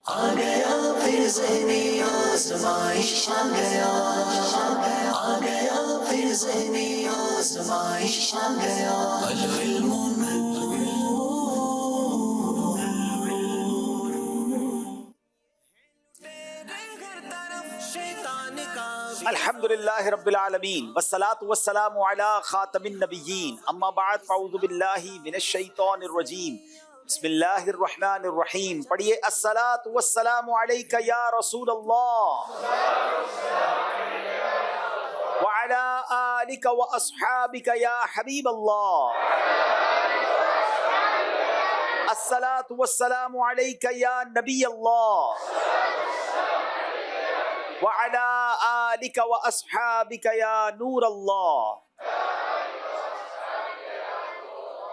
آ گیا پھر ذہنی آزمائش، آ گیا آ گیا پھر ذہنی آزمائش، آ گیا العلم الحمد للہ رب العالمین والصلاة والسلام علی خاتم النبیین، اما بعد فاعوذ باللہ من الشیطان الرجیم، بسم اللہ الرحمن الرحیم۔ پڑھیے الصلاة والسلام علیک یا رسول اللہ وعلی آلک واصحابک یا حبیب اللہ، الصلاة والسلام علیک یا نبی اللہ وعلی آلک واصحابک یا نور اللہ۔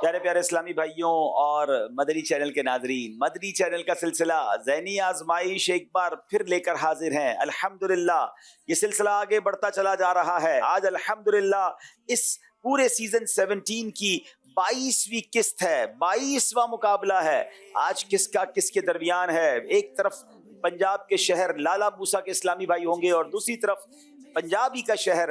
پیارے پیارے اسلامی بھائیوں اور مدنی چینل کے ناظرین، مدنی چینل کا سلسلہ ذہنی آزمائش ایک بار پھر لے کر حاضر ہیں۔ الحمدللہ یہ سلسلہ آگے بڑھتا چلا جا رہا ہے۔ آج الحمدللہ اس پورے سیزن 17 کی 22ویں قسط ہے، 22واں مقابلہ ہے۔ آج کس کا کس کے درمیان ہے؟ ایک طرف پنجاب کے شہر لالہ موسیٰ کے اسلامی بھائی ہوں گے اور دوسری طرف پنجابی کا شہر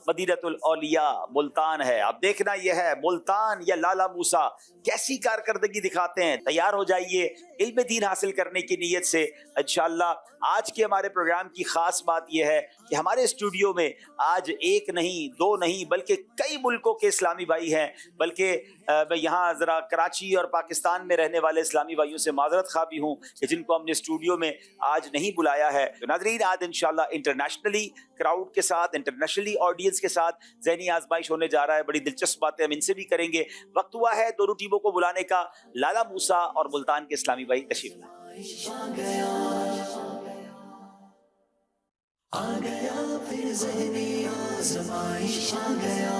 مدینۃ الاولیاء ملتان ہے۔ اب دیکھنا یہ ہے ملتان یا لالہ موسیٰ کیسی کارکردگی دکھاتے ہیں۔ تیار ہو جائیے علم دین حاصل کرنے کی نیت سے انشاءاللہ۔ آج کے ہمارے پروگرام کی خاص بات یہ ہے کہ ہمارے اسٹوڈیو میں آج ایک نہیں دو نہیں بلکہ کئی ملکوں کے اسلامی بھائی ہیں، بلکہ میں یہاں ذرا کراچی اور پاکستان میں رہنے والے اسلامی بھائیوں سے معذرت خواہ بھی ہوں کہ جن کو ہم نے اسٹوڈیو میں آج نہیں بلایا ہے۔ تو ناظرین آج انشاءاللہ انٹرنیشنلی کراؤڈ کے ساتھ، انٹرنیشنلی آڈینس کے ساتھ ذہنی آزمائش ہونے جا رہا ہے۔ بڑی دلچسپ باتیں ہم ان سے بھی کریں گے۔ وقت ہوا ہے دونوں ٹیموں کو بلانے کا۔ لالہ موسیٰ اور ملتان کے اسلامی بھائی تشریف لائیں۔ آ گیا پھر ذہنی آزمائش، آ گیا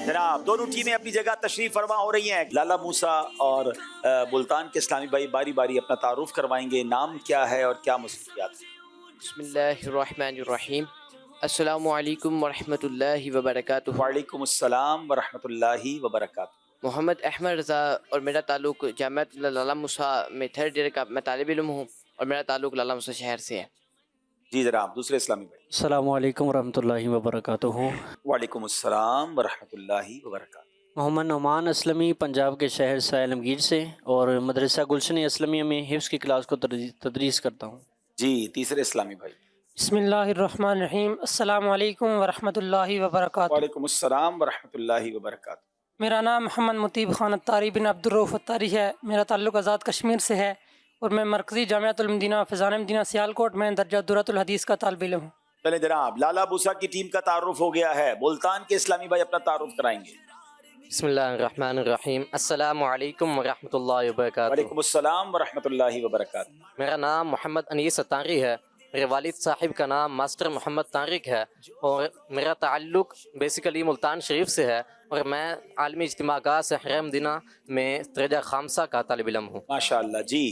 جناب دونوں ٹیمیں اپنی جگہ تشریف فرما ہو رہی ہیں۔ لالہ موسیٰ اور ملتان کے اسلامی بھائی باری باری اپنا تعارف کروائیں گے۔ نام کیا ہے اور کیا مصروفیات ہیں؟ بسم اللہ الرحمن الرحیم۔ السلام علیکم ورحمۃ اللہ وبرکاتہ۔ وعلیکم السلام ورحمۃ اللہ وبرکاتہ۔ محمد احمد رضا اور میرا تعلق جامعۃ لالہ موسیٰ میں 3rd ایئر کا میں طالب علم ہوں اور میرا تعلق لالہ موسیٰ شہر سے ہے۔ جی جناب دوسرے اسلامی بھائی۔ السلام علیکم ورحمۃ اللہ وبرکاتہ۔ وعلیکم السلام ورحمۃ اللہ وبرکاتہ۔ محمد نعمان اسلمی پنجاب کے شہر سیلم گیر سے اور مدرسہ گلشن اسلمیہ میں حفظ کی کلاس کو تدریس کرتا ہوں۔ جی تیسرے اسلامی بھائی۔ بسم اللہ الرحمن الرحیم۔ السلام علیکم ورحمۃ اللہ وبرکاتہ۔ وعلیکم السلام ورحمۃ اللہ وبرکاتہ۔ میرا نام محمد مطیب خان اتاری بن عبدالرؤف اتاری ہے۔ میرا تعلق آزاد کشمیر سے ہے اور میں مرکزی جامعۃ المدینہ فیضان مدینہ سیالکوٹ میں درجہ درۃ الحدیث کا طالب علم ہوں۔ چلیں جناب لالہ موسیٰ کی ٹیم کا تعارف ہو گیا ہے، ملتان کے اسلامی بھائی اپنا تعارف کرائیں گے۔ بسم اللہ الرحمن الرحیم۔ السلام علیکم ورحمۃ اللہ وبرکاتہ۔ وعلیکم السلام ورحمۃ اللہ وبرکاتہ۔ میرا نام محمد انیس اتاری ہے۔ میرے والد صاحب کا نام ماسٹر محمد طارق ہے اور میرا تعلق بیسیکلی ملتان شریف سے ہے اور میں عالمی اجتماعات سے حرم مدینہ میں درجہ خامسہ کا طالب علم ہوں۔ ماشاءاللہ جی۔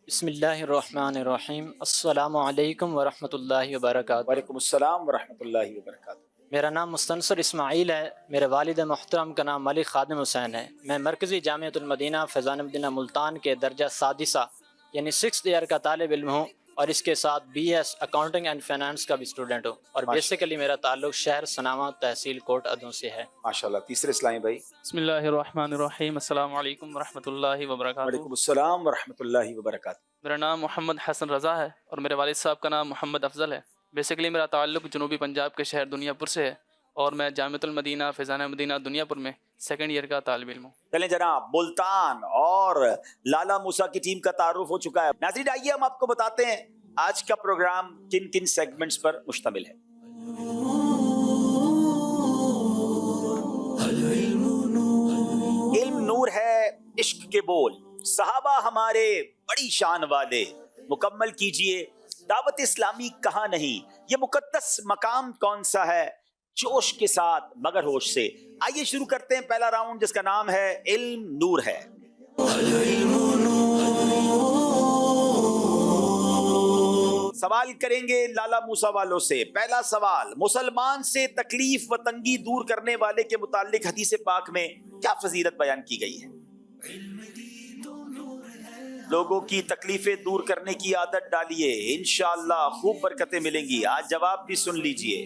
بسم اللہ الرحمن الرحیم۔ السلام علیکم ورحمۃ اللہ وبرکاتہ۔ وعلیکم السلام ورحمۃ اللہ وبرکاتہ۔ میرا نام مستنصر اسماعیل ہے۔ میرے والد محترم کا نام ملک خادم حسین ہے۔ میں مرکزی جامعۃ المدینہ فیضان مدینہ ملتان کے درجہ سادسہ یعنی 6th ایئر کا طالب علم ہوں اور اس کے ساتھ BS اکاؤنٹنگ اینڈ فائنانس کا بھی اسٹوڈنٹ ہوں اور بیسیکلی میرا تعلق شہر سناما تحصیل کوٹ ادوں سے ہے۔ ماشاءاللہ تیسرے اسلامی بھائی۔ بسم اللہ الرحمن الرحیم۔ السلام علیکم ورحمۃ اللہ وبرکاتہ۔ وعلیکم السلام ورحمۃ اللہ وبرکاتہ۔ میرا نام محمد حسن رضا ہے اور میرے والد صاحب کا نام محمد افضل ہے۔ بیسیکلی میرا تعلق جنوبی پنجاب کے شہر دنیا پور سے ہے اور میں جامعۃ المدینہ فیضان مدینہ دنیا پور میں 2nd ایئر کا طالب علم ہوں۔ چلیں جناب ملتان اور لالہ موسیٰ کی ٹیم کا تعارف ہو چکا ہے۔ ناظرین آئیے ہم آپ کو بتاتے ہیں آج کا پروگرام کن کن سیگمنٹس پر مشتمل ہے۔ علم نور ہے عشق کے بول، صحابہ ہمارے بڑی شان والے، مکمل کیجئے دعوت اسلامی کہاں نہیں، یہ مقدس مقام کون سا ہے، جوش کے ساتھ مگر ہوش سے۔ آئیے شروع کرتے ہیں پہلا راؤنڈ جس کا نام ہے علم نور ہے۔ سوال کریں گے لالہ موسیٰ والوں سے۔ پہلا سوال، مسلمان سے تکلیف و تنگی دور کرنے والے کے متعلق حدیث پاک میں کیا فضیلت بیان کی گئی ہے؟ لوگوں کی تکلیفیں دور کرنے کی عادت ڈالیے، انشاءاللہ خوب برکتیں ملیں گی۔ آج جواب بھی سن لیجئے۔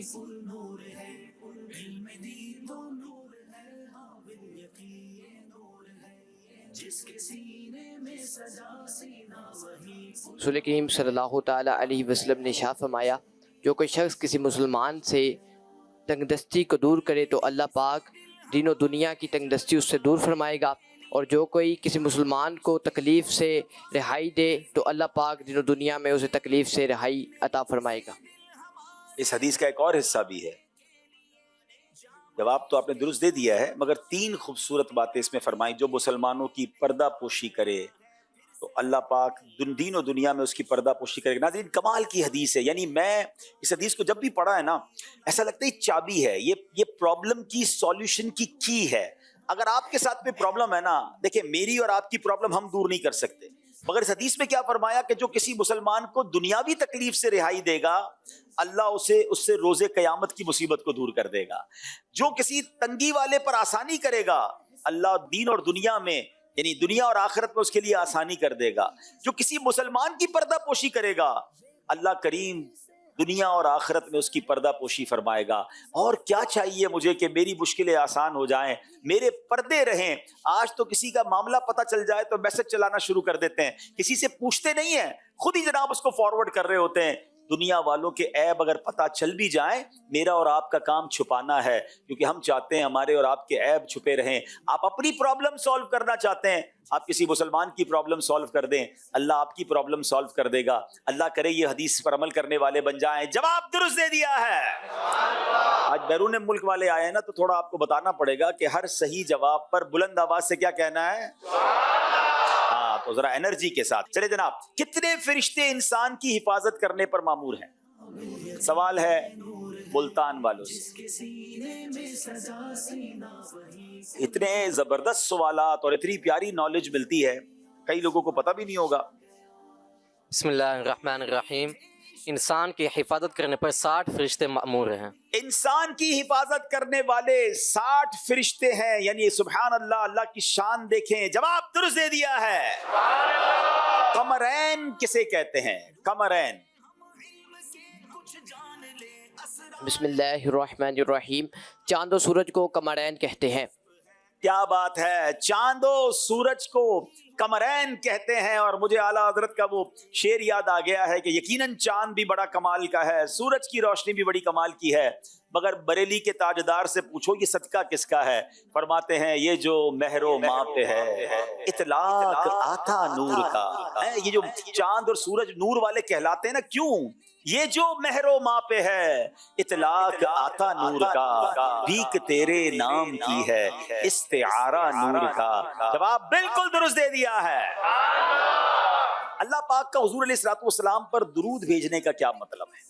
رسول کریم صلی اللہ تعالیٰ علیہ وسلم نے ارشاد فرمایا، جو کوئی شخص کسی مسلمان سے تنگ دستی کو دور کرے تو اللہ پاک دین و دنیا کی تنگ دستی اس سے دور فرمائے گا، اور جو کوئی کسی مسلمان کو تکلیف سے رہائی دے تو اللہ پاک دین و دنیا میں اسے تکلیف سے رہائی عطا فرمائے گا۔ اس حدیث کا ایک اور حصہ بھی ہے، جواب تو آپ نے درست دے دیا ہے، مگر 3 خوبصورت باتیں اس میں فرمائی۔ جو مسلمانوں کی پردہ پوشی کرے تو اللہ پاک دین و دنیا میں اس کی پردہ پوشی کرے گا۔ ناظرین کمال کی حدیث ہے، یعنی میں اس حدیث کو جب بھی پڑھا ہے نا، ایسا لگتا ہے یہ چابی ہے، یہ پرابلم کی سولوشن کی ہے۔ اگر آپ کے ساتھ میں پرابلم ہے نا، دیکھیں میری اور آپ کی پرابلم ہم دور نہیں کر سکتے، مگر اس حدیث میں کیا فرمایا کہ جو کسی مسلمان کو دنیاوی تکلیف سے رہائی دے گا، اللہ اس سے روز قیامت کی مصیبت کو دور کر دے گا۔ جو کسی تنگی والے پر آسانی کرے گا، اللہ دین اور دنیا میں یعنی دنیا اور آخرت میں اس کے لیے آسانی کر دے گا۔ جو کسی مسلمان کی پردہ پوشی کرے گا، اللہ کریم دنیا اور آخرت میں اس کی پردہ پوشی فرمائے گا۔ اور کیا چاہیے مجھے کہ میری مشکلیں آسان ہو جائیں، میرے پردے رہیں۔ آج تو کسی کا معاملہ پتہ چل جائے تو میسج چلانا شروع کر دیتے ہیں، کسی سے پوچھتے نہیں ہیں، خود ہی جناب اس کو فارورڈ کر رہے ہوتے ہیں۔ دنیا والوں کے عیب اگر پتہ چل بھی جائیں، میرا اور آپ کا کام چھپانا ہے، کیونکہ ہم چاہتے ہیں ہمارے اور آپ کے عیب چھپے رہیں۔ آپ اپنی پرابلم سالو کرنا چاہتے ہیں، آپ کسی مسلمان کی پرابلم سالو کر دیں، اللہ آپ کی پرابلم سالو کر دے گا۔ اللہ کرے یہ حدیث پر عمل کرنے والے بن جائیں۔ جواب درست دے دیا ہے۔ آج بیرون ملک والے آئے ہیں نا، تو تھوڑا آپ کو بتانا پڑے گا کہ ہر صحیح جواب پر بلند آواز سے کیا کہنا ہے؟ ہاں، تو ذرا انرجی کے ساتھ چلے جناب۔ کتنے فرشتے انسان کی حفاظت کرنے پر مامور ہیں؟ سوال ہے ملتان والوں سے۔ اتنے زبردست سوالات اور اتنی پیاری نالج ملتی ہے، کئی لوگوں کو پتہ بھی نہیں ہوگا۔ بسم اللہ الرحمن الرحیم۔ انسان کی حفاظت کرنے پر 60 فرشتے مأمور ہیں۔ انسان کی حفاظت کرنے والے 60 فرشتے ہیں، یعنی سبحان اللہ، اللہ کی شان دیکھیں۔ جواب درست دے دیا ہے۔ قمرین کسے کہتے ہیں؟ قمرین بسم اللہ الرحمن الرحیم۔ چاند و سورج کو قمرین کہتے ہیں۔ کیا بات ہے، چاند و سورج کو قمرین کہتے ہیں۔ اور مجھے اعلیٰ حضرت کا وہ شعر یاد آ گیا ہے کہ یقیناً چاند بھی بڑا کمال کا ہے، سورج کی روشنی بھی بڑی کمال کی ہے، مگر بریلی کے تاجدار سے پوچھو یہ صدقہ کس کا ہے؟ فرماتے ہیں یہ جو مہر و ماں پہ ہے، اطلاق آتا نور کا ہے۔ یہ جو چاند اور سورج نور والے کہلاتے ہیں نا، کیوں؟ یہ جو مہر و ماں پہ ہے، اطلاق آتا نور کا، بھیک تیرے نام کی ہے، استعارہ نور کا۔ جواب بالکل درست دے دیا ہے۔ اللہ پاک کا حضور علیہ السلام پر درود بھیجنے کا کیا مطلب ہے؟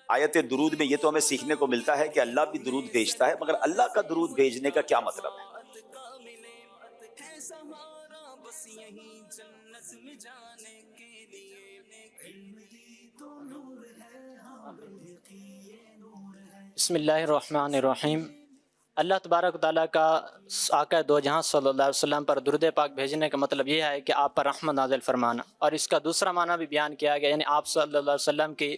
آیت درود میں یہ تو ہمیں سیکھنے کو ملتا ہے کہ اللہ بھی درود بھیجتا ہے، مگر اللہ کا درود بھیجنے کا کیا مطلب ہے؟ بسم اللہ الرحمن الرحیم۔ اللہ تبارک و تعالیٰ کا آقا دو جہاں صلی اللہ علیہ وسلم پر درود پاک بھیجنے کا مطلب یہ ہے کہ آپ پر رحمت نازل فرمانا، اور اس کا دوسرا معنی بھی بیان کیا گیا، یعنی آپ صلی اللہ علیہ وسلم کی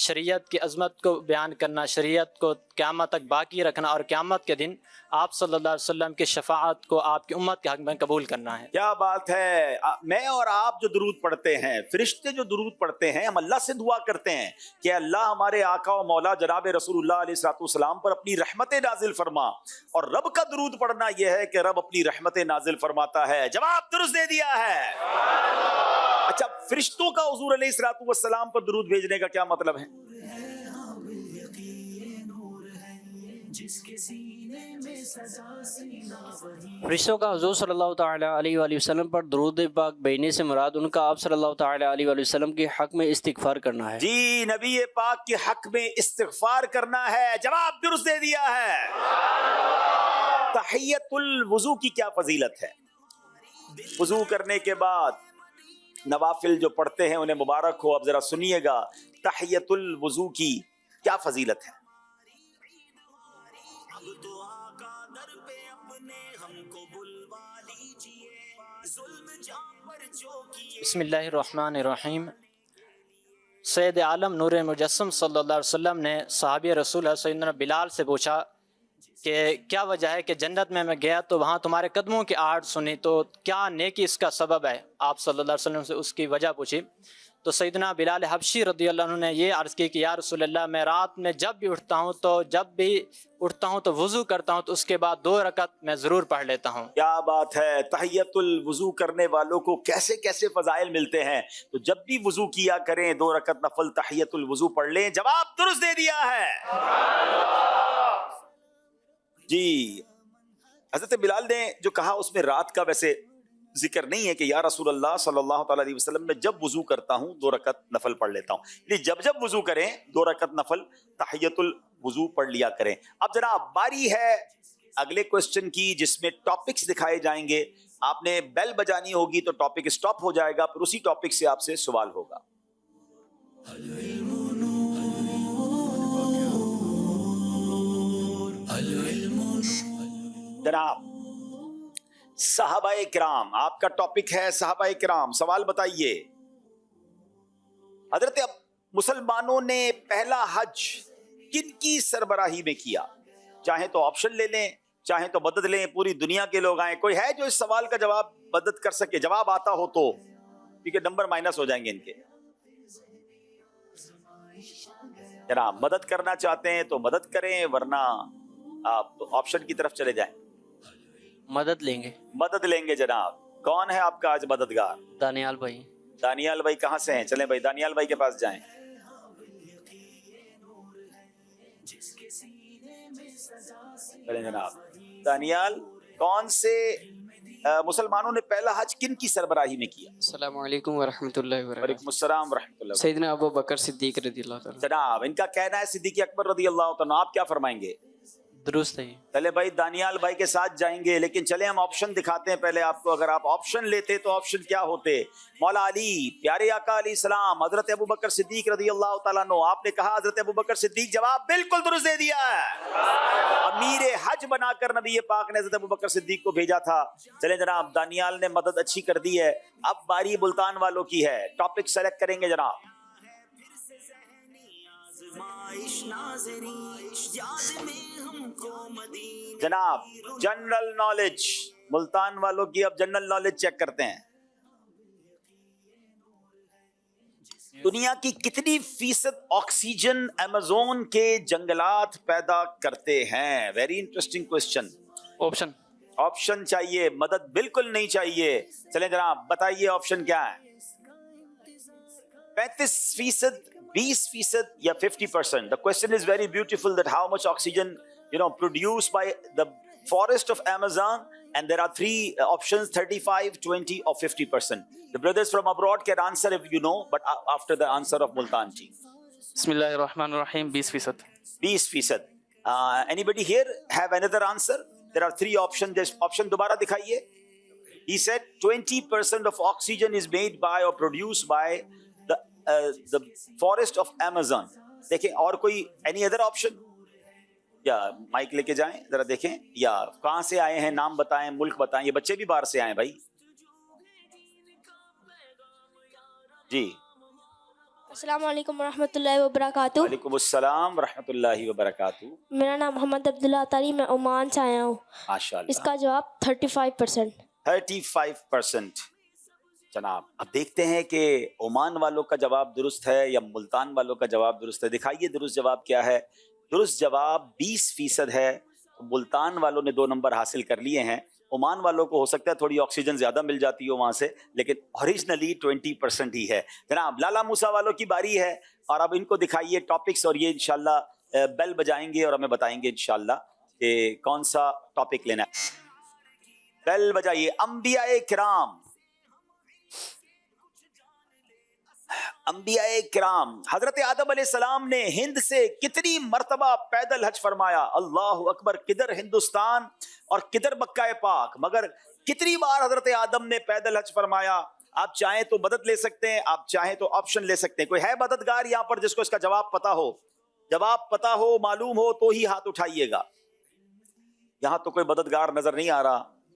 شریعت کی عظمت کو بیان کرنا، شریعت کو قیامت تک باقی رکھنا، اور قیامت کے دن آپ صلی اللہ علیہ وسلم کی شفاعت کو آپ کی امت کے حق میں قبول کرنا ہے۔ کیا بات ہے۔ میں اور آپ جو درود پڑھتے ہیں، فرشتے جو درود پڑھتے ہیں، ہم اللہ سے دعا کرتے ہیں کہ اللہ ہمارے آقا و مولا جناب رسول اللہ علیہ السلام پر اپنی رحمت نازل فرما، اور رب کا درود پڑھنا یہ ہے کہ رب اپنی رحمت نازل فرماتا ہے۔ جواب درست دے دیا ہے۔ اچھا، فرشتوں کا حضور علیہ السلام پر درود بھیجنے کا کیا مطلب ہے؟ فرشتوں کا حضور صلی اللہ تعالیٰ علیہ وآلہ وسلم پر درود پاک بھیجنے سے مراد ان کا آپ صلی اللہ تعالیٰ علیہ وآلہ وسلم کے حق میں استغفار کرنا ہے۔ جی، نبی پاک کے حق میں استغفار کرنا ہے۔ جواب درست دے دیا ہے۔ تحیت الوضو کی کیا فضیلت ہے؟ وضو کرنے کے بعد نوافل جو پڑھتے ہیں انہیں مبارک ہو۔ اب ذرا سنیے گا، تحیت الوضو کی کیا فضیلت ہے؟ بسم اللہ الرحمن الرحیم۔ سید عالم نور مجسم صلی اللہ علیہ وسلم نے صحابی رسول اللہ سیدنا بلال سے پوچھا کہ کیا وجہ ہے کہ جنت میں گیا تو وہاں تمہارے قدموں کی آہٹ سنی، تو کیا نیکی اس کا سبب ہے؟ آپ صلی اللہ علیہ وسلم سے اس کی وجہ پوچھی تو سیدنا بلال حبشی رضی اللہ عنہ نے یہ عرض کی کہ یا رسول اللہ، میں رات میں جب بھی اٹھتا ہوں تو وضو کرتا ہوں تو اس کے بعد 2 رکعت میں ضرور پڑھ لیتا ہوں۔ کیا بات ہے، تحیت الوضو کرنے والوں کو کیسے کیسے فضائل ملتے ہیں۔ تو جب بھی وضو کیا کریں 2 رکعت نفل تحیت الوضو پڑھ لیں۔ جواب درست دے دیا ہے جی۔ حضرت بلال نے جو کہا اس میں رات کا ویسے ذکر نہیں ہے کہ یا رسول اللہ صلی اللہ تعالی علیہ وسلم میں جب وضو کرتا ہوں 2 رکعت نفل پڑھ لیتا ہوں، یعنی جب وضو کریں 2 رکعت نفل تحیت الوضو پڑھ لیا کریں۔ اب جناب باری ہے اگلے کوسچن کی، جس میں ٹاپکس دکھائے جائیں گے۔ آپ نے بیل بجانی ہوگی تو ٹاپک سٹاپ ہو جائے گا، پھر اسی ٹاپک سے آپ سے سوال ہوگا۔ جناب صحابہ کرام، آپ کا ٹاپک ہے صحابہ کرام، سوال بتائیے۔ حضرت مسلمانوں نے پہلا حج کن کی سربراہی میں کیا؟ چاہیں تو آپشن لے لیں، چاہیں تو مدد لیں، پوری دنیا کے لوگ آئیں۔ کوئی ہے جو اس سوال کا جواب مدد کر سکے؟ جواب آتا ہو تو، کیونکہ نمبر مائنس ہو جائیں گے ان کے۔ جناب مدد کرنا چاہتے ہیں تو مدد کریں، ورنہ آپ آپشن کی طرف چلے جائیں۔ مدد لیں گے۔ مدد لیں گے جناب۔ کون ہے آپ کا آج مددگار؟ دانیال بھائی۔ دانیال بھائی کہاں سے ہیں؟ چلیں بھائی دانیال بھائی کے پاس جائیں۔ چلیں جناب۔ دانیال، کون سے مسلمانوں نے پہلا حج کن کی سربراہی میں کیا؟ السلام علیکم ورحمۃ اللہ وبرکاتہ۔ وعلیکم السلام ورحمۃ اللہ۔ سیدنا ابو بکر صدیق رضی اللہ تعالیٰ۔ جناب ان کا کہنا ہے صدیق اکبر رضی اللہ تعالیٰ، آپ کیا فرمائیں گے؟ درست ہے۔ چلے بھائی دانیال بھائی کے ساتھ جائیں گے، لیکن چلے ہم آپشن دکھاتے ہیں پہلے آپ کو۔ اگر آپ آپشن لیتے تو آپشن کیا ہوتے؟ مولا علی، پیارے آقا علیہ السلام، حضرت ابو بکر صدیق رضی اللہ تعالیٰ عنہ۔ آپ نے کہا حضرت ابو بکر صدیق، جواب بالکل درست دے دیا ہے۔ امیر حج بنا کر نبی پاک نے حضرت ابو بکر صدیق کو بھیجا تھا۔ چلیں جناب، دانیال نے مدد اچھی کر دی ہے۔ اب باری ملتان والوں کی ہے، ٹاپک سلیکٹ کریں گے جناب۔ جناب جنرل نالج، ملتان والوں کی اب جنرل نالج چیک کرتے ہیں۔ دنیا کی کتنی فیصد آکسیجن ایمیزون کے جنگلات پیدا کرتے ہیں؟ Very interesting question. Option option چاہیے، مدد بالکل نہیں چاہیے۔ چلیں جناب بتائیے آپشن کیا ہے؟ 35%، 20% یا 50%؟ The question is very beautiful that how much oxygen produced by the forest of Amazon, and there are 3 options: 35, 20 or 50%. The brothers from abroad can answer if you know, but after the answer of Multan ji. بسم اللہ الرحمن الرحیم۔ 20%۔ 20%۔ Anybody here have another answer? There are 3 options. Just option دوبارہ دکھائیے۔ He said 20% of oxygen is made by or produced by the forest of Amazon. دیکھیں اور کوئی any other option؟ یا mic لے کے جائیں ذرا دیکھیں، یا کہاں سے آئے ہیں نام بتائیں، ملک بتائیں۔ یہ بچے بھی باہر سے آئے ہیں بھائی۔ جی السلام علیکم ورحمۃ اللہ وبرکاتہ۔ وعلیکم السلام ورحمۃ اللہ وبرکاتہ۔ میرا نام محمد عبداللہ اطاری، میں عمان سے آیا ہوں۔ ماشاء اس اللہ۔ کا جواب 35%۔ 35%۔ جناب اب دیکھتے ہیں کہ عمان والوں کا جواب درست ہے یا ملتان والوں کا جواب درست ہے۔ دکھائیے درست جواب کیا ہے۔ درست جواب 20% ہے۔ ملتان والوں نے 2 نمبر حاصل کر لیے ہیں۔ عمان والوں کو ہو سکتا ہے تھوڑی آکسیجن زیادہ مل جاتی ہو وہاں سے، لیکن اوریجنلی 20% ہی ہے۔ جناب لالا موسیٰ والوں کی باری ہے، اور اب ان کو دکھائیے ٹاپکس، اور یہ انشاءاللہ بیل بجائیں گے اور ہمیں بتائیں گے انشاءاللہ کہ کون سا ٹاپک لینا ہے۔ بیل بجائیے۔ انبیاء کرام، انبیاء کرام، حضرت آدم علیہ السلام نے ہند سے کتنی مرتبہ پیدل حج فرمایا؟ اللہ اکبر۔ کدھر ہندوستان اور کدھر مکہ پاک، مگر کتنی بار حضرت آدم نے پیدل حج فرمایا؟ آپ چاہیں تو مدد لے سکتے ہیں، آپ چاہیں تو آپشن لے سکتے ہیں۔ کوئی ہے مددگار یہاں پر جس کو اس کا جواب پتا ہو؟ جواب پتا ہو، معلوم ہو تو ہی ہاتھ اٹھائیے گا۔ یہاں تو کوئی مددگار نظر نہیں آ رہا۔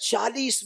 40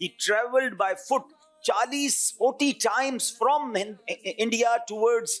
he traveled by foot 40 times from India towards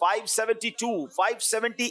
572, 570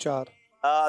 4,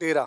13,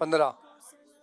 15,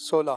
16,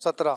17,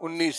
19,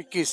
21,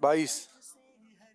22,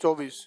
24,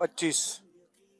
25,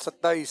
27,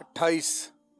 28,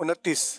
29,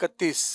31,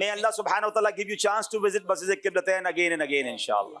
May Allah subhanahu wa ta'ala give you chance to visit Masjid Qiblatain again and again inshallah.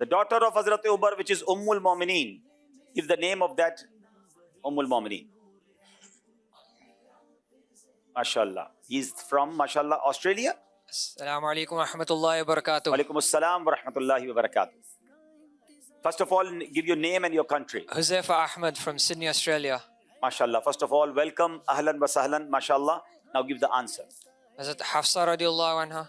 The daughter of Hazrat Umar, which is Ummul Mu'mineen, is the name of that Ummul Mu'mineen. MashaAllah. He is from, MashaAllah, Australia. Assalamu alaikum wa rahmatullahi wa barakatuh. Walaikum assalam wa rahmatullahi wa barakatuh. First of all, give your name and your country. Huzaifa Ahmed from Sydney, Australia. MashaAllah. First of all, welcome. Ahlan wa sahlan. MashaAllah. Now give the answer. Hazrat Hafsa radiallahu anha.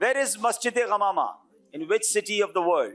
Where is Masjid Ghamama? In which city of the world?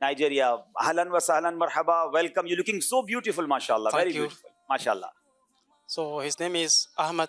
Nigeria. Ahlan wa sahlan, marhaba, welcome. You looking so beautiful, mashallah. Thank Very you. beautiful, mashallah. So his name is Ahmad.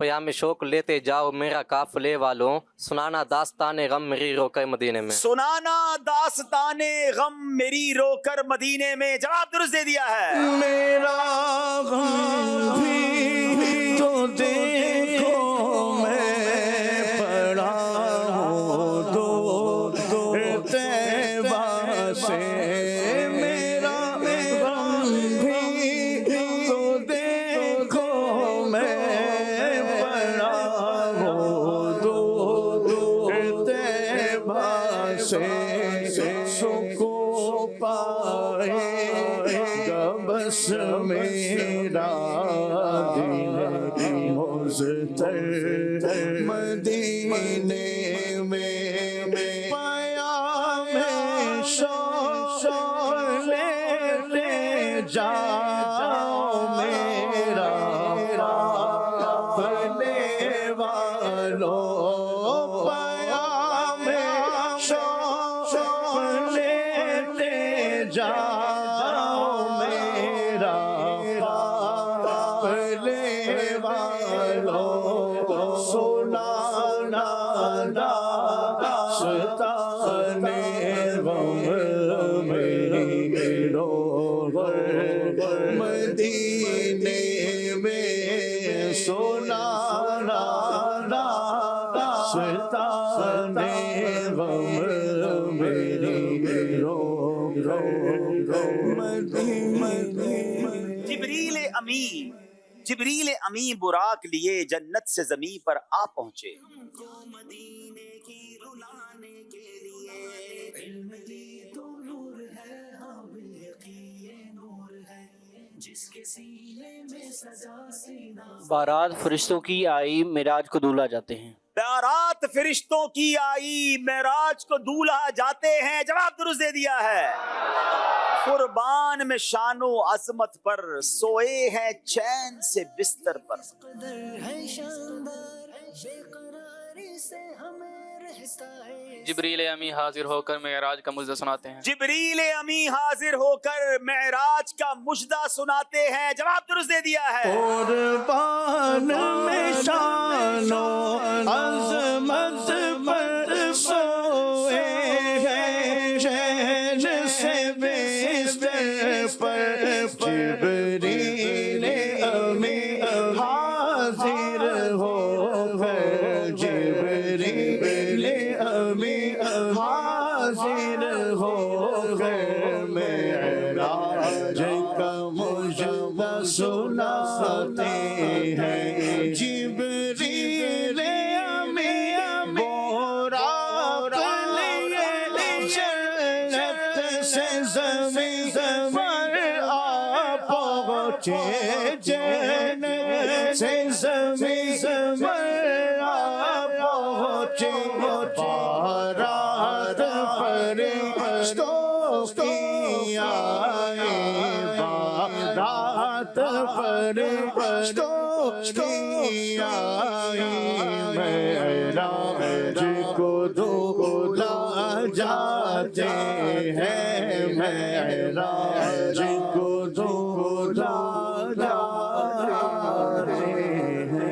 پیام شوق لیتے جاؤ میرا قافلے والوں سنانا داستان غم میری رو کر مدینے میں سنانا داستان غم میری رو کر مدینے میں. جواب درست دے دیا ہے. میرا غم بھی تو دیکھو میں پڑا ہوں دور طیبہ سے. میرا غم بھی تو دیکھو میں پڑا ہوں دور طیبہ سے. سکون پائے گا بس میرا دل مضطر مدینے میں. پیام شوق لیتے جاؤ میرا قافلے والوں. پیام شوق لیتے جاؤ میرا قافلے والوں. سنانا داستان غم میری رو مدینے میں. سنانا داستان غم میری رو جبریل امین براق لیے جنت سے زمین پر آ پہنچے. بارات فرشتوں کی آئی معراج کو دولہا جاتے ہیں. بارات فرشتوں کی آئی معراج کو دولہا جاتے ہیں. جواب درست دے دیا ہے. قربان میں شان و عظمت پر سوئے ہیں چین سے بستر پر. جبریل امی حاضر ہو کر معراج کا مجدہ سناتے ہیں. جبریل امی حاضر ہو کر معراج کا مجدہ سناتے ہیں. جواب درست دے دیا ہے. قربان میں شان و عظمت پر سوئے ہیں چین سے بستر پر. جبریل امی حاضر ہو کر جبریل امی حاضر ہو کر معراج کا مجدہ سناتے ہیں. جبریل امی براق لیے جنت سے زمین پر آ پہنچے. جنت سے زمین پر آ پہنچے. بارات فرشتوں کی آئی. بارات فرشتوں کی آئی. معراج کو دولہا جاتے ہیں. معراج کو دولہا جاتے ہیں.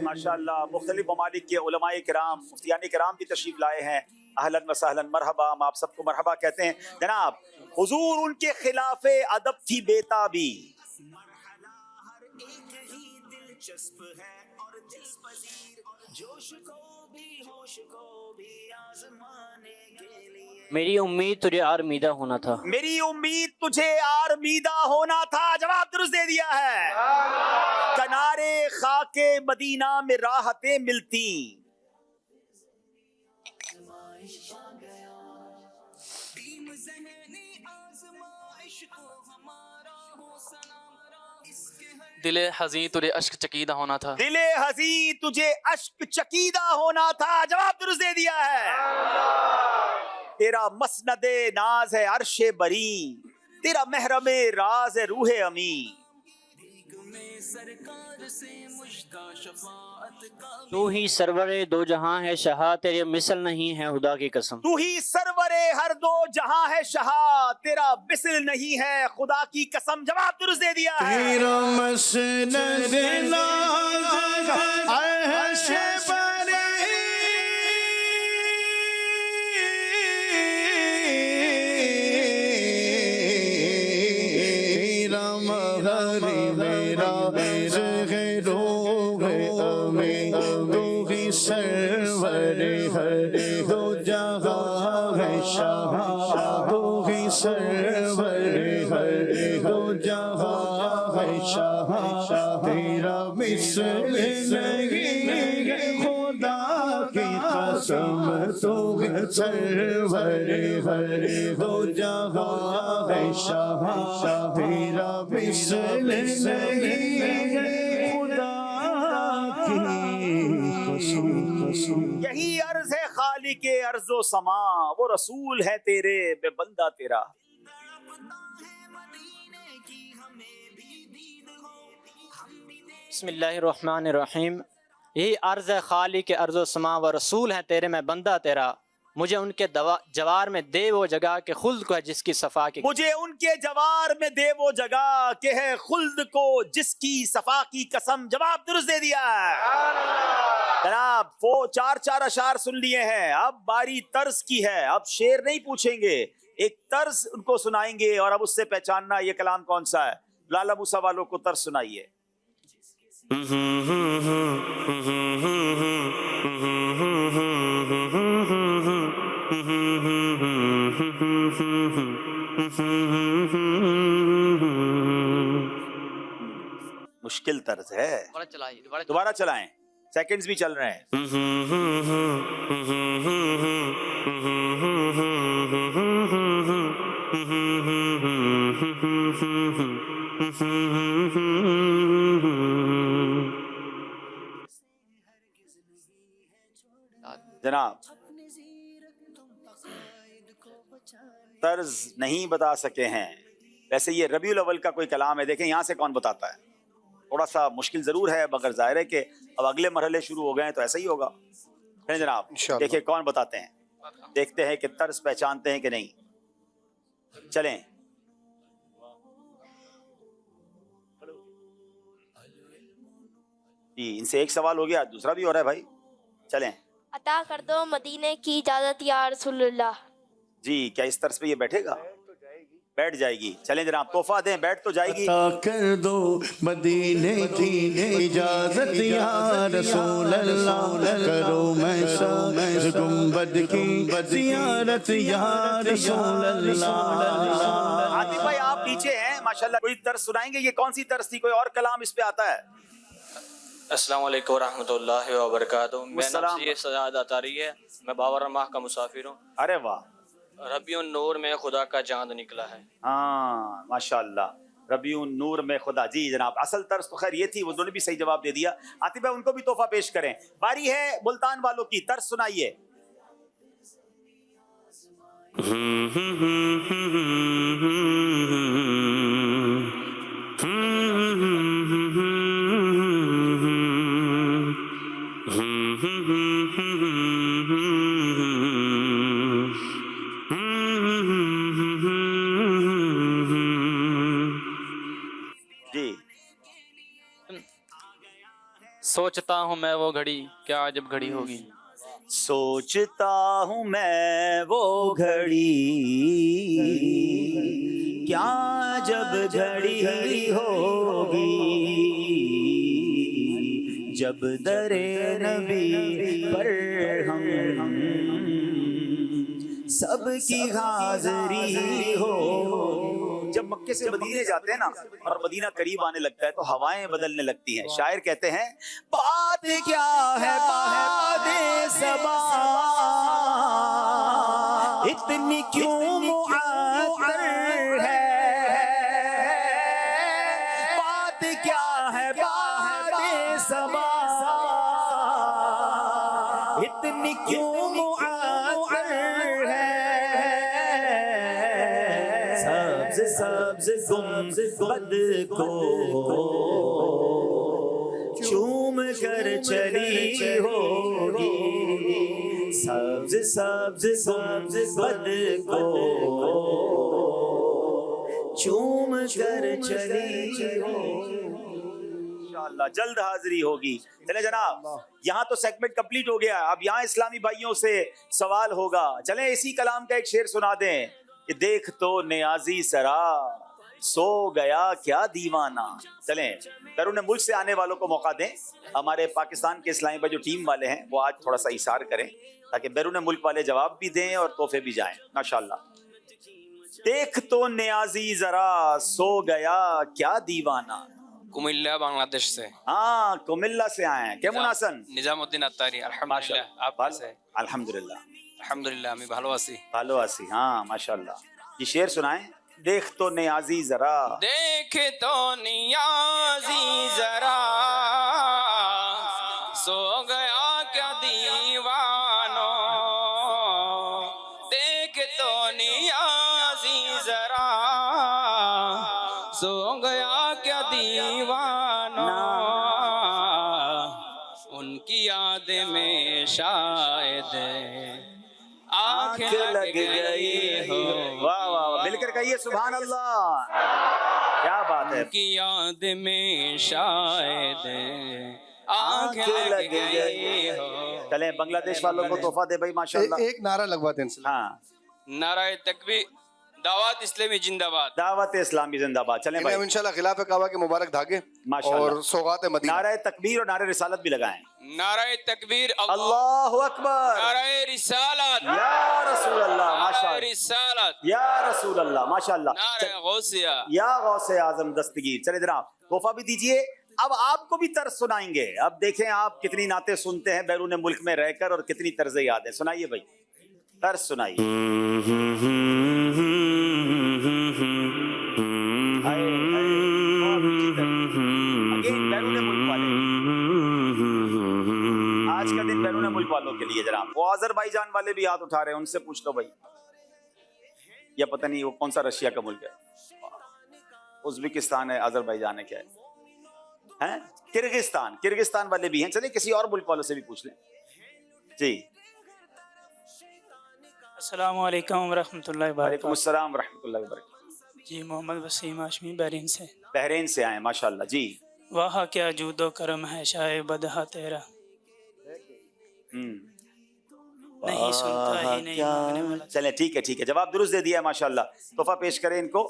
ماشاءاللہ مختلف ممالک کے علماء کرام مفتیان کرام بھی تشریف لائے ہیں. اہلاً و سہلاً مرحبا. ہم آپ سب کو مرحبا کہتے ہیں. جناب حضور ان کے خلاف ادب تھی بیتابی. دلچسپ ہے اور دلپذیر جوش کو بھی ہوش کو بھی آزمانے کے لیے. میری امید تجھے آرمیدہ ہونا تھا. میری امید تجھے آرمیدہ ہونا تھا. جواب درست دے دیا ہے. کنارے خاک مدینہ میں راحتیں ملتی. دل حزین تجھے اشک چکیدہ ہونا تھا. دل حزین تجھے اشک چکیدہ ہونا تھا. جواب درست دے دیا ہے. تیرا مسند ناز ہے عرش بری. تیرا محرم راز ہے روح امی. تو ہی سرور دو جہاں ہے شہا تیرے مثل نہیں ہے خدا کی قسم تو ہی سرورے ہر دو جہاں ہے شہا تیرا مثل نہیں ہے خدا کی قسم جواب درست دے دیا ہے تیرا مسند ناز عرش پر تیرا مہر میرا زہرو ہے ہمیں تو ہی سرور ہر دو جہاں ہے شاہ تو ہی سرور ہر دو جہاں ہے شاہ تیرا مثل نہیں ہے خدا کی قسم تو ہی سرور ہر دو جہاں ہے شاہ تیرا مثل نہیں ہے خدا کی قسم یہی عرض ہے خالق ارض و سما وہ رسول ہے تیرے میں بندہ تیرا بسم اللہ الرحمن الرحیم. یہی عرض ہے خالق ارض و سما و رسول ہے تیرے میں بندہ تیرا مجھے ان کے جوار میں دے وہ جگہ کہ خلد کو ہے جس کی صفا کی مجھے ان کے جوار میں دے وہ جگہ کہ ہے خلد کو جس کی صفا کی قسم جواب درست دے دیا ہے جناب وہ چار اشعار سن لیے ہیں اب باری طرز کی ہے اب شعر نہیں پوچھیں گے ایک طرز ان کو سنائیں گے اور اب اس سے پہچاننا یہ کلام کون سا ہے لالا موسیٰ والوں کو طرز سنائیے مشکل طرز ہے دوبارہ چلائیں سیکنڈز بھی چل رہے ہیں جناب طرز نہیں بتا سکے ہیں ویسے یہ ربیع الاول کا کوئی کلام ہے دیکھیں یہاں سے کون بتاتا ہے تھوڑا سا مشکل ضرور ہے مگر ظاہر ہے کہ اب اگلے مرحلے شروع ہو گئے ہیں تو ایسا ہی ہوگا ہے جناب دیکھیں کون بتاتے ہیں دیکھتے ہیں کہ طرز پہچانتے ہیں کہ نہیں چلیں جی ان سے ایک سوال ہو گیا دوسرا بھی ہو رہا ہے بھائی چلیں عطا کر دو مدینے کی اجازت یا رسول اللہ جی کیا اس طرز پہ یہ بیٹھے گا بیٹھ جائے گی چلیں جناب تحفہ دیں بیٹھ تو جائے گی عطا کر دو مدینے کی اجازت یا رسول اللہ کرو میں گنبد کی زیارت یا رسول اللہ عاطف بھائی آپ پیچھے ہیں ماشاءاللہ کوئی طرز سنائیں گے یہ کون سی طرز تھی کوئی اور کلام اس پہ آتا ہے السلام علیکم ورحمۃ اللہ وبرکاتہ میرا نام سید سجاد اطاری ہے میں باور ماہ کا مسافر ہوں ارے واہ ربیع النور میں خدا کا چاند نکلا ہے ہاں ماشاءاللہ ربیع النور میں خدا جی جناب اصل طرز تو خیر یہ تھی وہ دونوں بھی صحیح جواب دے دیا عاطف بھائی ان کو بھی تحفہ پیش کریں باری ہے ملتان والوں کی طرز سنائیے سوچتا ہوں میں وہ گھڑی کیا عجب گھڑی ہوگی سوچتا ہوں میں وہ گھڑی کیا جب گھڑی ہوگی جب در نبی پر ہم سب کی حاضری ہو جب مکے سے مدینے جاتے ہیں نا اور مدینہ قریب آنے لگتا ہے تو ہوائیں بدلنے لگتی ہیں شاعر کہتے ہیں بات کیا ہے باد صبا اتنی کیوں معطر ہے بات کیا ہے باد صبا اتنی کیوں معطر ہے سبز گنبد کو چوم کر چلی ہوگی سبز سبز گنبد کو چوم کر چلی ہوگی انشاءاللہ جلد حاضری ہوگی. چلے جناب یہاں تو سیگمنٹ کمپلیٹ ہو گیا, اب یہاں اسلامی بھائیوں سے سوال ہوگا. چلیں اسی کلام کا ایک شعر سنا دیں کہ دیکھ تو نیازی سرا سو گیا کیا دیوانہ. چلیں بیرون ملک سے آنے والوں کو موقع دیں, ہمارے پاکستان کے اسلامی بھائی جو ٹیم والے ہیں وہ آج تھوڑا سا اثار کریں تاکہ بیرون ملک والے جواب بھی دیں اور تحفے بھی جائیں ماشاءاللہ. دیکھ تو نیازی ذرا سو گیا کیا دیوانہ. کمیلا بنگلہ دیش سے. ہاں کمیلا سے آئے ہیں. کیمن آسن؟ نظام الدین اتاری. الحمدللہ. آپ سے؟ الحمدللہ الحمدللہ ہمیں بھالو آسی. بھالو آسی. ہاں ماشاءاللہ. یہ شعر سنائیں. دیکھ تو نیازی ذرا, دیکھ تو نیازی ذرا سو گیا کیا دیوانو. دیکھ تو نیازی ذرا سو گیا کیا دیوانو. ان کی یاد میں شاید آنکھ لگ گئی ہو. واہ واہ مل کر کہیے سبحان اللہ, کیا بات ہے. ان کی یاد میں شاید آنکھ لگ گئی ہو. چلیں بنگلہ دیش والوں کو تحفہ دے بھائی ماشاءاللہ. ایک نعرہ لگوا دیں. ہاں نعرہ تکبیر دعوت اسلامی زندہ باد. دعوت اسلامی زندہ باد. چلیں بھائی انشاءاللہ غلاف کعبہ کے مبارک دھاگے اور سوغات مدینہ. نعرہ تکبیر اور نعرہ رسالت بھی لگائیں. نعرہ تکبیر اللہ اکبر. نعرہ رسالت یا رسول اللہ ماشاءاللہ. رسالت یا رسول اللہ ماشاءاللہ. نعرہ غوثیہ یا غوث اعظم دستگیر. چلے جناب تحفہ بھی دیجئے. اب آپ کو بھی طرز سنائیں گے. اب دیکھیں آپ کتنی نعتیں سنتے ہیں بیرون ملک میں رہ کر اور کتنی طرزیں یاد ہیں. سنائیے بھائی طرز سنائیے. بیرون ملک والے آج کا دن بیرون ملک والوں کے لیے جناب. وہ آذربائیجان والے بھی ہاتھ اٹھا رہے ہیں, ان سے پوچھ لو بھائی. یا پتہ نہیں وہ کون سا رشیا کا ملک ہے, ازبکستان ہے, آذربائیجان ہے, کیا ہے, کرغزستان. کرغزستان والے بھی ہیں. چلیے کسی اور ملک والوں سے بھی پوچھ لیں. جی السلام علیکم ورحمۃ اللہ وبرکاتہ. وعلیکم السلام ورحمۃ اللہ وبرکاتہ. جی محمد وسیم ہاشمی بحرین سے. بحرین سے آئے ماشاءاللہ. جی واہ کیا جود و کرم ہے شاہ بدہا تیرا. نہیں سنتا ہی نہیں مانگنے والا. چلیں ٹھیک ہے ٹھیک ہے, جواب درست دے دیا ماشاءاللہ. تحفہ پیش کریں ان کو.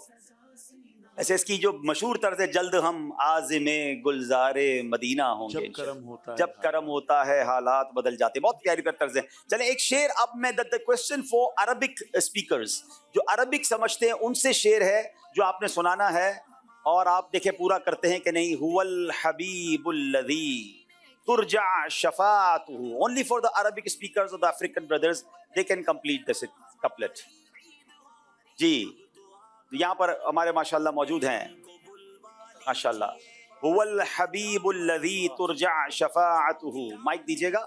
ایسے اس کی جو مشہور طرز ہے, جلد ہم عازم گلزار مدینہ ہوں گے جب کرم ہوتا ہے حالات بدل جاتے. بہت پیاری پر طرز ہے. چلیں ایک شعر اب میں the question for Arabic speakers جو عربک سمجھتے ہیں ان سے شعر ہے جو آپ نے سنانا ہے, اور آپ دیکھیں پورا کرتے ہیں کہ نہیں. هو الحبیب الذی ترجع شفاعته. Only for the Arabic speakers of the African brothers they can complete this couplet. جی یہاں پر ہمارے ماشاءاللہ موجود ہیں ماشاءاللہ. هو الحبیب الذی ترجع شفاعته. مائک دیجیے گا.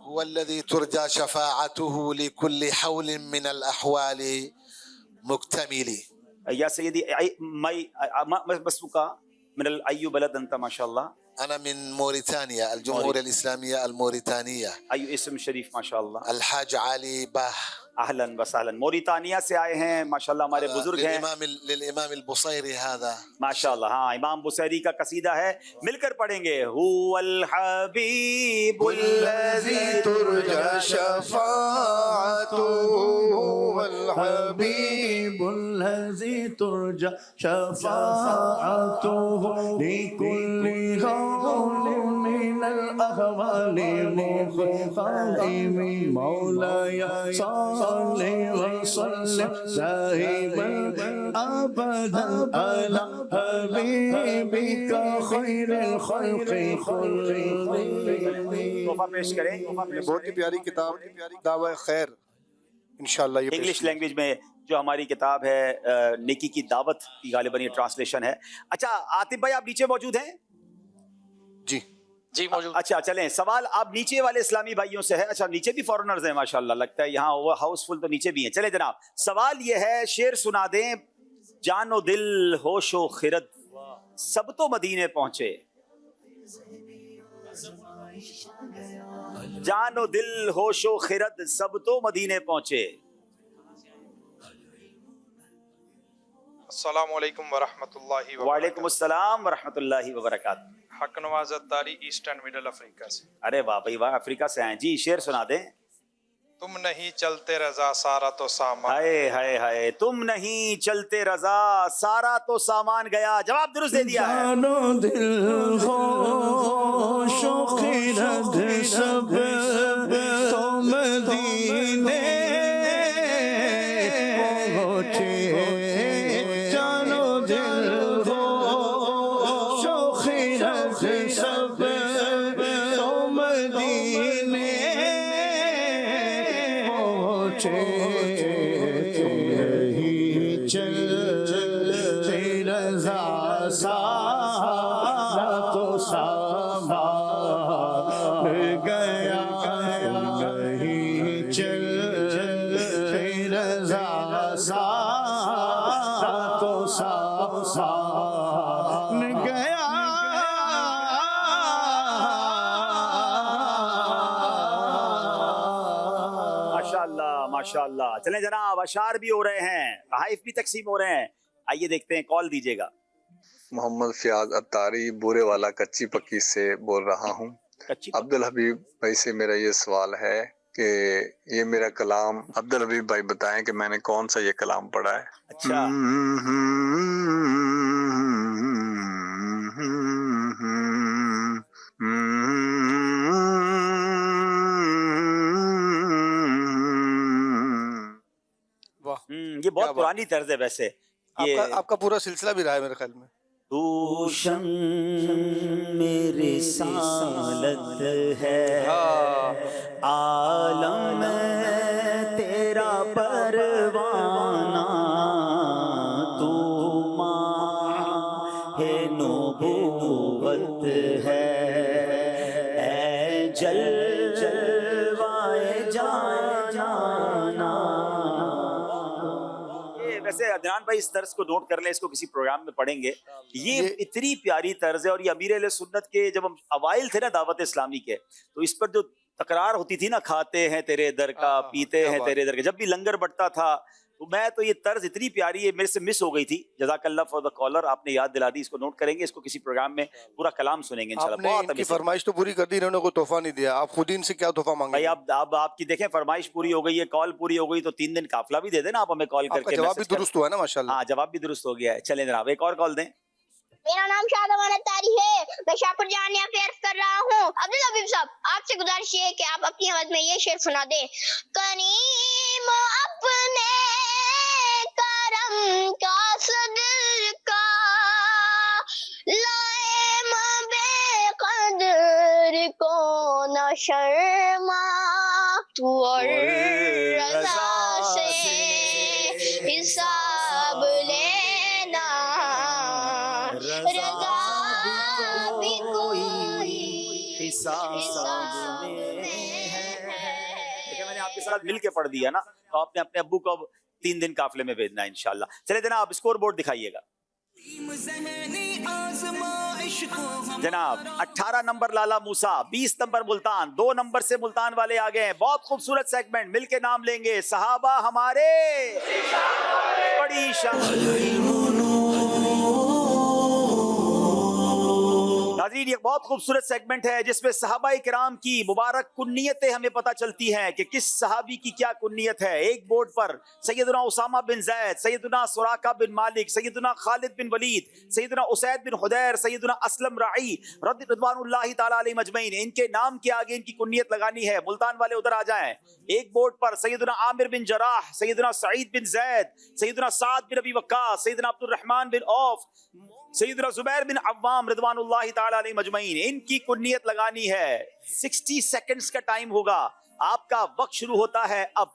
هو الذي ترجى شفاعته لكل حول من الأحوال مكتمل. یا سیدی مسبوکا من الأي بلد انت ما شاء الله. أنا من موريتانيا الجمهورية الإسلامية الموريتانية. أي اسم شریف ما شاء الله. الحاج علي باه. اہلا وسہلا. موریتانیہ سے آئے ہیں ماشاءاللہ, ہمارے بزرگ ہیں. للإمام البصيري هذا. ماشاءاللہ ہاں امام بصیری کا قصیدہ ہے, مل کر پڑھیں گے. هو الحبیب الذی ترجى شفاعته. هو الحبيب الذي ترجى شفاعته لكل هول من الأهوال مخفائم. مولاي صل وسلم دائما أبدا على حبيبك خير الخلق خلق. تحفہ پیش کریں. بہت ہی پیاری کتاب دعوی خیر انشاءاللہ. یہ انگلش لینگویج میں جو ہماری کتاب ہے نیکی کی دعوت کی غالباً یہ ٹرانسلیشن ہے. اچھا عاطف بھائی آپ نیچے موجود ہیں؟ جی جی موجود. اچھا چلیں سوال آپ نیچے والے اسلامی بھائیوں سے ہے. اچھا نیچے بھی فورنرز ہیں ماشاءاللہ, لگتا ہے یہاں وہ ہاؤس فل تو نیچے بھی ہیں. چلے جناب سوال یہ ہے, شعر سنا دیں. جان و دل ہوش و خرد سب تو مدینے پہنچے، جان و دل ہوش و خرد سب تو مدینے پہنچے. السلام علیکم ورحمۃ اللہ وبرکاتہ. وعلیکم السلام ورحمۃ اللہ وبرکاتہ. حق نواز اتاری ایسٹ اینڈ مڈل افریقہ سے. ارے واہ بھائی واہ، افریقہ سے ہیں جی. شعر سنا دیں. تم نہیں چلتے رضا سارا تو سامان. ہائے ہائے ہائے، تم نہیں چلتے رضا سارا تو سامان گیا. جواب درست دے دیا ہے. جانو دل ہوش و خرد سب تو مدینے پہنچے. جانو دل ہوش و خرد سب تو مدینے پہنچے. یہی چلتے رضا سارا تو سامان گیا. یہی چلتے رضا سارا تو سامان گیا. ماشاءاللہ ماشاءاللہ. چلیں جناب، اشعار بھی ہو رہے ہیں، تحائف بھی تقسیم ہو رہے ہیں. آئیے دیکھتے ہیں، کال دیجیے گا. محمد فیاض اتاری بورے والا کچی پکی سے بول رہا ہوں. عبدالحبیب بھائی سے میرا یہ سوال ہے کہ یہ میرا کلام عبدالحبیب بھائی بتائیں کہ میں نے کون سا یہ کلام پڑھا ہے. اچھا. یہ بہت پرانی طرز ہے ویسے. آپ کا پورا سلسلہ بھی رہا ہے میرے خیال میں. تو شم میرے سالت ہے، عالم تیرا پروانہ، تو ماہ نبوت ہے، اے جلوائے جانا. ویسے عدنان بھائی اس طرز کو نوٹ کر لیں، اس کو کسی پروگرام میں پڑھیں گے. یہ اتنی پیاری طرز ہے، اور یہ امیر اہل سنت کے جب ہم اوائل تھے نا دعوت اسلامی کے، تو اس پر جو تکرار ہوتی تھی نا، کھاتے ہیں تیرے در کا، پیتے ہیں تیرے در کا، جب بھی لنگر بٹتا تھا تو میں تو یہ طرز اتنی پیاری ہے، میرے سے مس ہو گئی تھی. جزاک اللہ فار دا کالر، آپ نے یاد دلا دی. اس کو نوٹ کریں گے، اس کو کسی پروگرام میں پورا کلام سنیں گے انشاءاللہ. آپ نے ان کی فرمائش تو پوری کر دی، انہوں نے کوئی تحفہ نہیں دیا. آپ خود ان سے کیا تحفہ مانگے؟ بھائی اب آپ کی دیکھیں، فرمائش پوری ہو گئی ہے، کال پوری ہو گئی، تو 3 دن قافلہ بھی دے دیں نا آپ ہمیں کال کر کے. جواب بھی درست ہوا ہے نا ماشاءاللہ. ہاں جواب بھی درست ہو گیا ہے. چلیں جناب ایک اور کال دیں. میرا نام شادمان اتاری ہے، میں شاپور جانیہ سے عرض کر رہا ہوں. عبدالحبیب صاحب، آپ سے گزارش یہ ہے کہ آپ اپنی آواز میں یہ شعر سنا دیں. کریم اپنے کرم کا صدقہ لائم بے قدر کو نہ شرما، تو اور رضا سے حساب لینا، رضا بھی کوئی حساب میں ہے. دیکھیں میں نے آپ کے ساتھ مل کے پڑھ دیا نا، تو آپ نے اپنے ابو کو اب 3 دن قافلے میں بھیجنا ہے انشاءاللہ. چلے جناب اسکور بورڈ دکھائیے گا. جناب 18 نمبر لالا موسیٰ، 20 نمبر ملتان، 2 نمبر سے ملتان والے آگے ہیں. بہت خوبصورت سیگمنٹ، مل کے نام لیں گے. صحابہ ہمارے بڑی شان. ناظرین یہ بہت خوبصورت سیگمنٹ ہے جس میں صحابہ کرام کی مبارک کنیتیں ہمیں پتہ چلتی ہیں کہ کس صحابی کی کیا کنیت ہے. ایک بورڈ پر سیدنا اسامہ بن زید، سیدنا سراقہ بن مالک، سیدنا خالد بن ولید، سیدنا اسید بن حدیر، سیدنا اسلم راعی رضوان اللہ تعالیٰ علیہ مجمعین. ان کے نام کے آگے ان کی کنیت لگانی ہے. ملتان والے ادھر آ جائیں. ایک بورڈ پر سیدنا عامر بن جراح، سیدنا سعید بن زید، سیدنا سعد بن ابی وقاص، سیدنا عبد الرحمن بن عوف، سیدنا زبیر بن عوام رضوان اللہ تعالیٰ علیہ مجمعین. ان کی کنیت لگانی ہے. 60 سیکنڈز کا ٹائم ہوگا. آپ کا وقت شروع ہوتا ہے اب.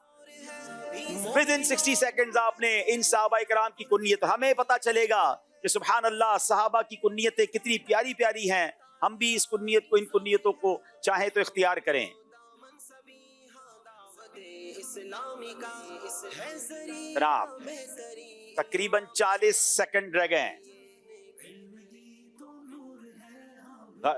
within 60 سیکنڈز آپ نے ان صحابہ کرام کی کنیت، ہمیں پتا چلے گا کہ سبحان اللہ صحابہ کی کنیتیں کتنی پیاری پیاری ہیں. ہم بھی اس کنیت کو، ان کنیتوں کو چاہیں تو اختیار کریں. جناب تقریباً 40 سیکنڈ رہ گئے ہیں.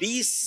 20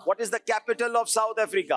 What is the capital of South Africa?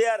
there।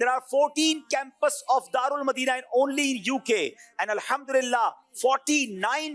There are 14 campus of Darul Madina in only in UK and alhamdulillah 49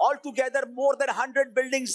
All together more than 100 buildings,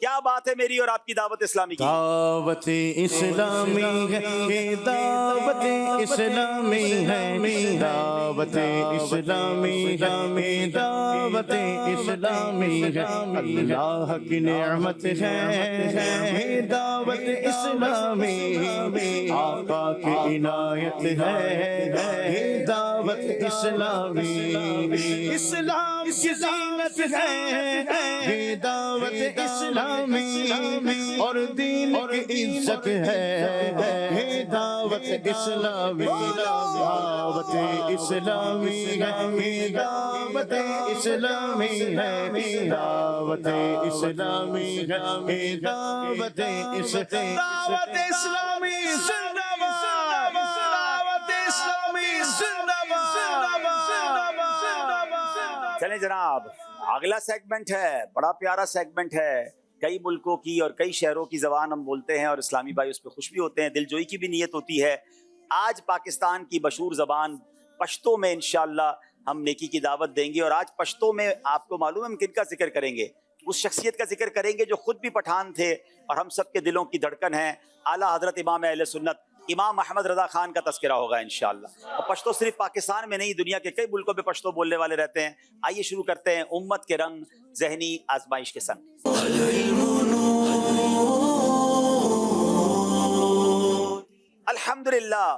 کیا بات ہے میری اور آپ کی دعوت اسلامی کی؟ دعوت اسلامی ہے، یہ دعوت اسلامی ہے، دعوت اسلامی ہے، یہ دعوت اسلامی ہے، اللہ کی نعمت ہے یہ دعوت اسلامی، آقا کی عنایت ہے یہ دعوت اسلامی، اسلام کی زینت ہے یہ دعوت اسلامی، اور دین کی عزت ہے یہ دعوت اسلامی، دعوت اسلامی ہے یہ دعوت اسلامی ہے، دعوت اسلامی ہے یہ دعوت اسلامی، زندہ باد، دعوت اسلامی زندہ باد۔ چلیں جناب، اگلا سیگمنٹ ہے، بڑا پیارا سیگمنٹ ہے، کئی ملکوں کی اور کئی شہروں کی زبان ہم بولتے ہیں اور اسلامی بھائی اس پہ خوش بھی ہوتے ہیں، دل جوئی کی بھی نیت ہوتی ہے۔ آج پاکستان کی مشہور زبان پشتو میں انشاءاللہ ہم نیکی کی دعوت دیں گے، اور آج پشتو میں آپ کو معلوم ہے ہم کن کا ذکر کریں گے؟ اس شخصیت کا ذکر کریں گے جو خود بھی پٹھان تھے اور ہم سب کے دلوں کی دھڑکن ہیں، اعلیٰ حضرت امام اہل سنت امام محمد رضا خان کا تذکرہ ہوگا انشاءاللہ۔ اور پشتو صرف پاکستان میں نہیں، دنیا کے کئی ملکوں میں پشتو بولنے والے رہتے ہیں۔ آئیے شروع کرتے ہیں امت کے رنگ ذہنی آزمائش کے سنگ۔ الحمدللہ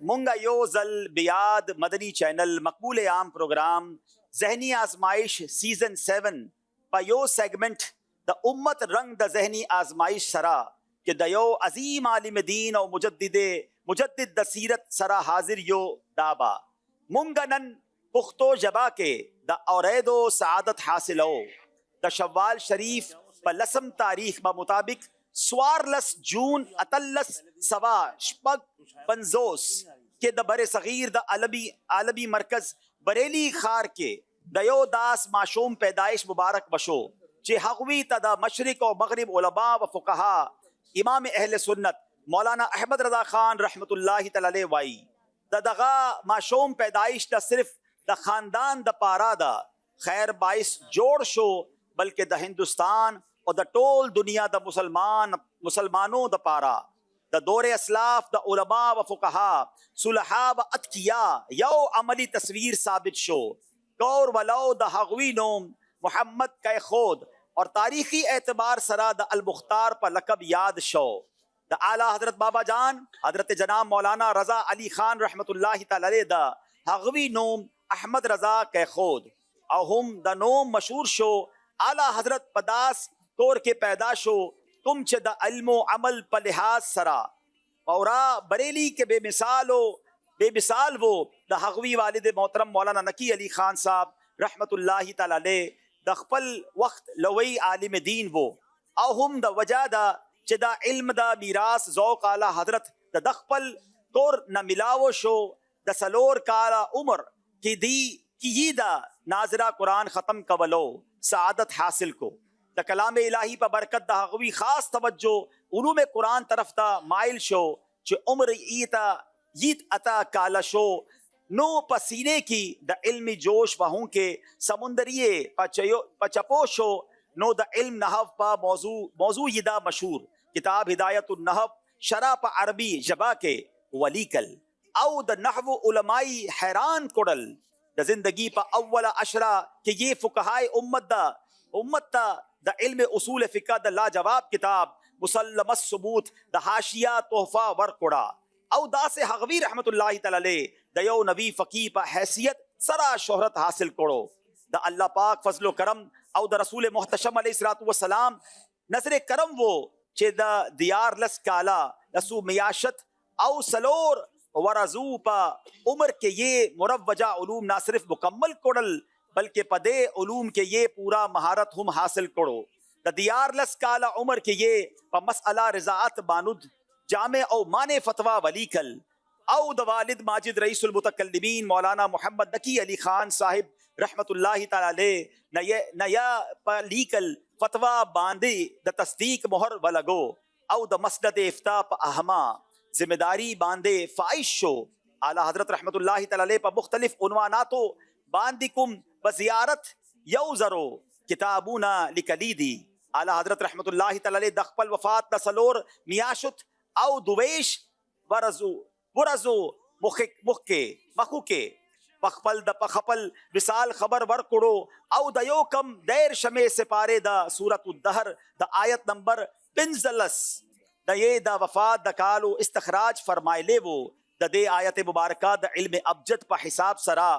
مونگا یو زل بیاد مدنی چینل مقبول عام پروگرام ذہنی آزمائش سیزن 7 پا یو سیگمنٹ دا امت رنگ دا ذہنی آزمائش سرا کہ دا یو عظیم عالم دین او مجدد دا سیرت سرا حاضر یو دابا مونگنن پختو جبا کے دا اوریدو سعادت حاصلو دا شوال شریف پا لسم تاریخ با مطابق سوارلس جون اتلس سوا شپگ پنزوس کے دا بر صغیر دا عالمی مرکز بریلی خار کے دیو داس معشوم پیدائش مبارک بشو چے حقوی تا دا مشرق و مغرب علماء و فقہا امام اہل سنت مولانا احمد رضا خان رحمت اللہ تعالی وائی دا دغا معشوم پیدائش دا صرف دا خاندان دا پارا دا خیر باعث جوڑ شو بلکہ دا ہندوستان اور دا ٹول دنیا دا مسلمانوں دا پارا دا دور اسلاف دا علماء و فقہا صلحاء و اتقیا یو عملی تصویر ثابت شو کور ولو دا حغوی نوم محمد کے خود اور تاریخی اعتبار سرا دا المختار پر لقب یاد شو دا اعلیٰ حضرت بابا جان حضرت جناب مولانا رضا علی خان رحمت اللہ تعالی دا حغوی نوم احمد رضا کے خود او ہم دا نوم مشہور شو اعلیٰ حضرت پداس طور کے پیدا شو تم چھ دا علم و عمل پا لحاظ سرا اورا بریلی کے بے مثال وہ دا حغوی والد محترم مولانا نقی علی خان صاحب رحمت اللہ تعالی دا خپل وقت لوی عالم دین وہ او ہم دا وجہ دا چھ دا علم دا میراث ذوق اعلیٰ حضرت دا دخپل طور نہ ملاو شو دا سلور کالا عمر کی دا ناظرہ قرآن ختم قبلو سعادت حاصل کو دا کلام الہی پا برکت دا حغوی خاص توجہ علوم قرآن طرف دا مائل شو چھ عمر یت عطا کالا شو نو پسینے کی دا علمی جوش وہوں کے سمندریے پا چپو شو نو دا علم نحو پا موضوع یدا مشہور کتاب ہدایت النحو شرح پا عربی جبا کے ولیکل او دا نحو علمائی حیران کڑل دا زندگی پا اول عشرہ کہ یہ فقہائے امت دا علم اصول فقہ دا لاجواب کتاب مسلم الثبوت دا حاشیہ تحفہ ورقڑا او دا سے حغوی رحمت اللہ تعالی دا یو نبی فقی پا حیثیت سرا شہرت حاصل کرو دا اللہ پاک فضل و کرم او دا رسول محتشم علیہ السلام نظر کرم وہ چہ دا دیار لس کالا لسو میاشت او سلور ورزو پا عمر کے یہ مروجہ علوم نہ صرف مکمل کرل بلکہ پدے علوم کے یہ پورا مہارت ہم حاصل کرو دا دیار لس کالا عمر کے یہ پا مسئلہ رضاعت باند جامع او مانے فتوہ ولیکل او دا والد ماجد رئیس المتکلمین مولانا محمد نقی علی خان صاحب رحمت اللہ تعالی نیا پا لیکل فتوہ باندے دا تصدیق مہر ولگو او دا مسند افتاء پا اہما ذمہ داری باندے فائش شو اعلیٰ حضرت رحمت اللہ تعالی پا مختلف عنواناتو باندکم بزیارت یو ذرو کتابونا لکلیدی اعلی حضرت رحمت اللہ تعالی دخپل وفات نسلور میاشت او دویش ورزو مخوکے پخپل د پخپل وصال خبر ورکڑو او دیو کم دیر شمع سپارے دا سورت الدہر دا آیت نمبر 45 دا یہ دا وفات دا کالو استخراج فرمائے لے وہ دا دے آیت مبارکہ دا علم ابجد پا حساب سرا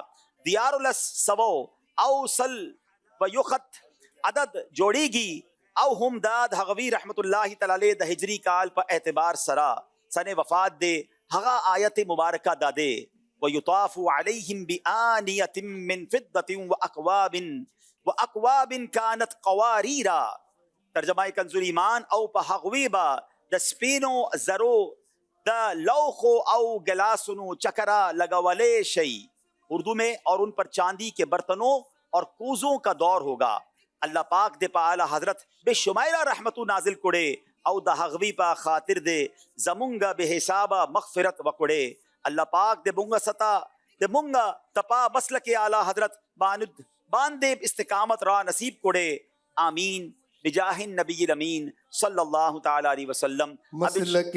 دیار لس سوو او سل و یخت عدد جوڑی گی او ہم داد حغوی رحمت اللہ تعالی دا ہجری کال پا اعتبار سرا سن وفات دے حغا آیت مبارکہ دا دے وَيُطَافُ عَلَيْهِمْ بِآنِيَةٍ مِّن فِضَّةٍ وَأَكْوَابٍ كَانَتْ قَوَارِيرًا ترجمہ کنزُ ایمان او پا حغویبا دا سپینو زرو دا لوخو او گلاسنو چکرا لگولے شئی اردو میں، اور ان پر چاندی کے برتنوں اور کوزوں کا دور ہوگا. اللہ پاک دے پا اعلی حضرت بے شمائلہ رحمتو نازل کڑے او دا حغوی پا خاطر دے زمونگا بے حسابا مغفرت وکڑے. اللہ پاک دے بونگا ستا دے مونگا تپا مسلک اعلی حضرت باندے استقامت را نصیب کڑے. آمین بجاہ النبی الامین صلی اللہ تعالی علیہ وسلم. مسلک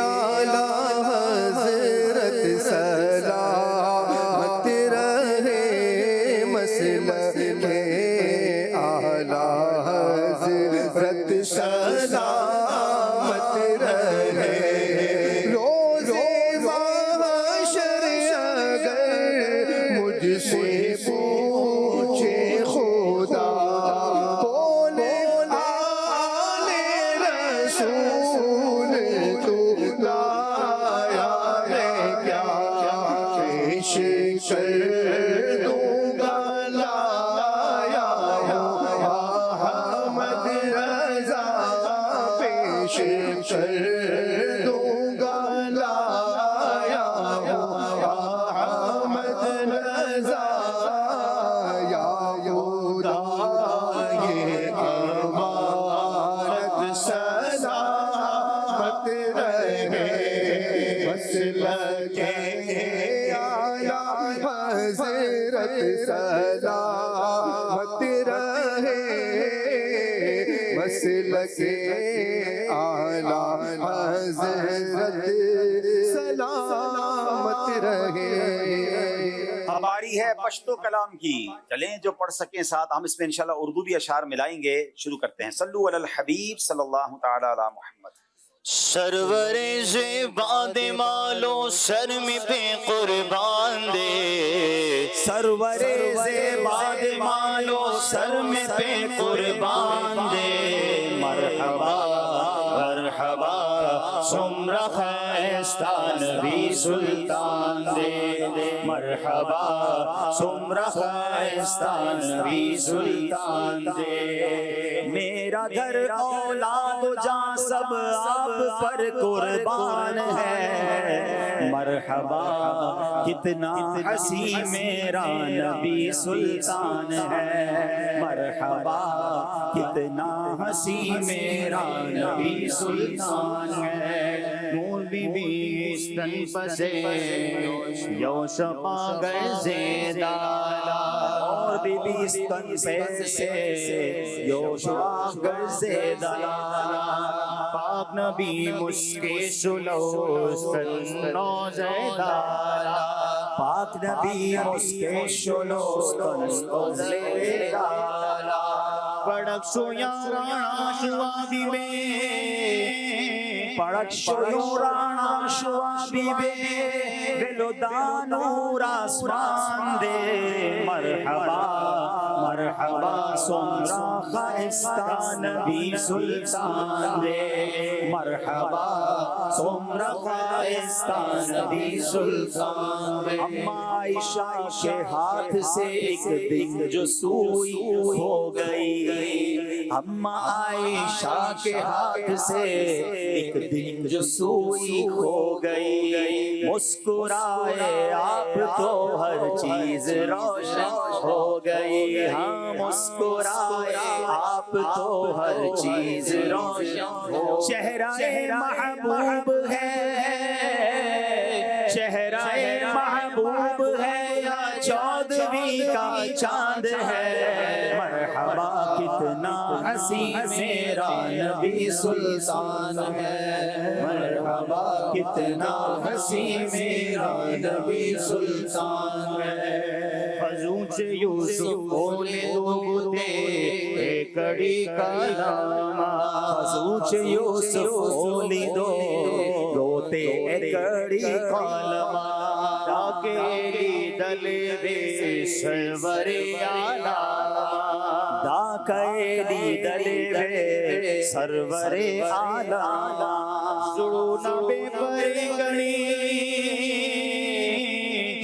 اعلی حضرت سلامت رہے، مسلک اعلی حضرت سلامت رہے. سے پوچھے خدا بولے آل رسول تو لایا ہے کیا، پیش کر دوں گا لایا احمد رضا، پیش کر دوں گا لایا احمد رضا. مسلک اعلی حضرت سلامت رہے. ہماری ہے پشتو کلام کی، چلیں جو پڑھ سکیں ساتھ. ہم اس میں انشاءاللہ اردو بھی اشعار ملائیں گے. شروع کرتے ہیں. صلو علی الحبیب صلی اللہ تعالی علی محمد. سرور زیباد مالو سر میں پہ قربان دے، سرور زیباد مالو سر میں پہ قربان دے. مرحبا مرحبا سمرہ خیستہ نبی سلطان دے، مرحبا سمرہ خیستہ نبی سلطان دے. میرا گھر اولاد و جان سب آپ پر قربان ہے. مرحبا کتنا حسی میرا نبی سلطان ہے، مرحبا کتنا حسی میرا نبی سلطان ہے. نور بی بی استن پسے یوش پاگر زیدالا، اور بی بی استن پسے یوش پاگر زیدالا. پاک نبی مسکے شلوستن نوزیدالا، پاک نبی مسکے شلوستن نوزیدالا. پڑک شویا رانا شوابی میں، پڑک شویا رانا شوابی میں، ویلو دانور آسمان دے. مرحبا مرحبا سمرہ خیستہ نبی سلطان دے، مرحبا سمرہ خیستہ نبی سلطان دے. اما عائشہ کے ہاتھ سے ایک دن جو سوئی ہو گئی، اما عائشہ کے ہاتھ سے ایک دن جو سوئی ہو گئی. مسکرائے آپ تو ہر چیز روشن ہو گئی. ہاں مسکرائے آپ تو ہر چیز روشن ہو. چہرہ محبوب ہے، چہرہ محبوب ہے یا چودھویں کا چاند ہے. مرحبا کتنا ہنسی میرا نبی سلطان ہے، مرحبا کتنا ہنسی میرا نبی سلطان ہے۔ حضوچ یوسف بولے دو تے کڑی کلام، حضوچ یوسف بولے دو تے کڑی کلام، دل بے سرور عالم، دا کیلی دل بے سرور عالم، زڑونا بے پرگنی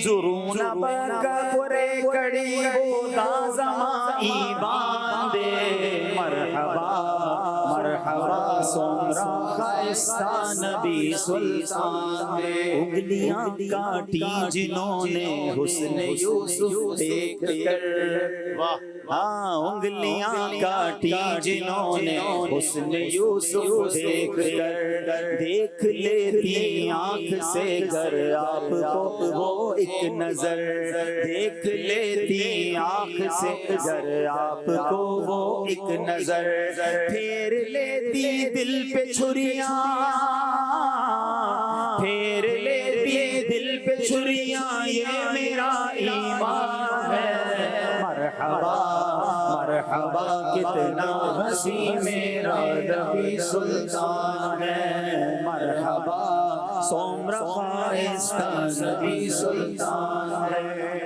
زرون بکا پرے کڑی بودا زمان ایمان دے، مرحبا مرحبا سومرا خائستہ نبی سلطان دے، انگلیاں کاٹی جنہوں نے حسن یوسف دیکھ کر، ہاں انگلیاں کاٹی جنہوں نے حسن یوسف دیکھ کر، دیکھ لیتی آنکھ سے گر آپ کو وہ ایک نظر، دیکھ لیتی آنکھ سے گر آپ کو وہ ایک نظر، پھیر لیتی دل پہ چھریاں، پھیر لیتی دل پہ چھریاں، یہ میرا ایمان ہے، مرحبا مرحبا کتنا ہنسی میرا نبی سلطان ہے، مرحبا سومر خائستہ نبی سلطان ہے۔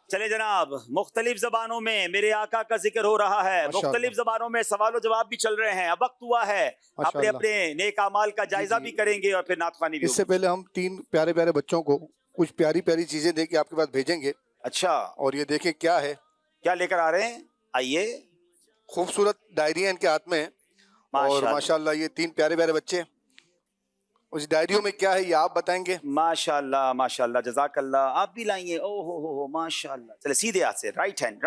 چلے جناب، مختلف زبانوں میں میرے آقا کا ذکر ہو رہا ہے، مختلف زبانوں میں سوال و جواب بھی چل رہے ہیں، اب وقت ہوا ہے اپنے اپنے نیک اعمال کا جائزہ بھی کریں گے اور پھر نعت خوانی بھی اس سے پہلے ہم 3 پیارے پیارے بچوں کو کچھ پیاری پیاری چیزیں دے کے آپ کے پاس بھیجیں گے۔ اچھا، اور یہ دیکھیں کیا ہے، کیا لے کر آ رہے ہیں، آئیے۔ خوبصورت ڈائریاں ان کے ہاتھ میں ہیں، اور ماشاءاللہ یہ 3 پیارے پیارے بچے، اس ڈائریوں میں کیا ہے یہ آپ بتائیں گے۔ ماشاءاللہ ماشاءاللہ، جزاک اللہ، آپ بھی لائیں گے، او ہو ماشاءاللہ۔ چلے سیدھے ہاتھ سے، right hand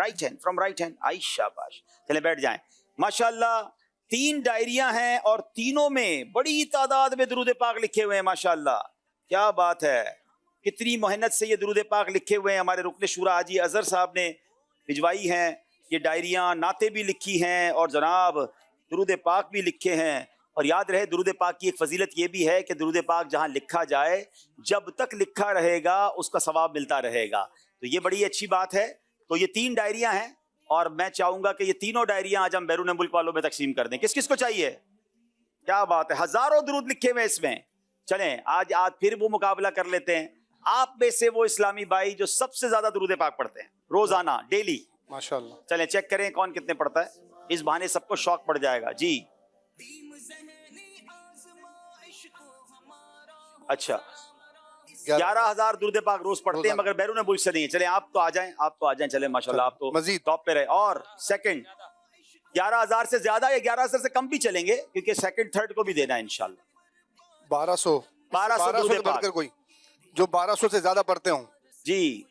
from right hand, آئی شاباش، چلے بیٹھ جائیں۔ ماشاءاللہ 3 ڈائریاں ہیں اور تینوں میں بڑی تعداد میں درود پاک لکھے ہوئے ہیں، ماشاءاللہ کیا بات ہے، کتنی محنت سے یہ درود پاک لکھے ہوئے ہیں، ہمارے رکن شورا حاجی اظہر صاحب نے بھجوائی ہیں یہ ڈائریاں، نعتیں بھی لکھی ہیں اور جناب درود پاک بھی لکھے ہیں۔ اور یاد رہے درود پاک کی ایک فضیلت یہ بھی ہے کہ درود پاک جہاں لکھا جائے جب تک لکھا رہے گا اس کا ثواب ملتا رہے گا، تو یہ بڑی اچھی بات ہے۔ تو یہ 3 ڈائریاں ہیں اور میں چاہوں گا کہ یہ تینوں ڈائریاں آج ہم بیرون ملک والوں میں تقسیم کر دیں۔ کس کس کو چاہیے؟ کیا بات ہے، ہزاروں درود لکھے ہوئے اس میں۔ چلیں آج پھر وہ مقابلہ کر لیتے ہیں، آپ میں سے وہ اسلامی بھائی جو سب سے زیادہ درود پاک پڑھتے ہیں روزانہ ڈیلی، ماشاءاللہ، چلیں چیک کریں کون کتنے پڑھتا ہے، اس بہانے سب کو شوق پڑ جائے گا۔ جی اچھا، 11,000 درود پاک روز پڑھتے ہیں مگر بیرون ملک سے نہیں۔ چلیں آپ تو آ جائیں، چلیں ماشاءاللہ آپ تو مزید ٹاپ پہ رہے۔ اور سیکنڈ 11,000 سے زیادہ یا 11,000 سے کم بھی چلیں گے کیونکہ سیکنڈ تھرڈ کو بھی دینا ہے انشاءاللہ۔ 1200 درود سے بڑھ کر کوئی جو 1200 سے زیادہ پڑھتے ہوں، جی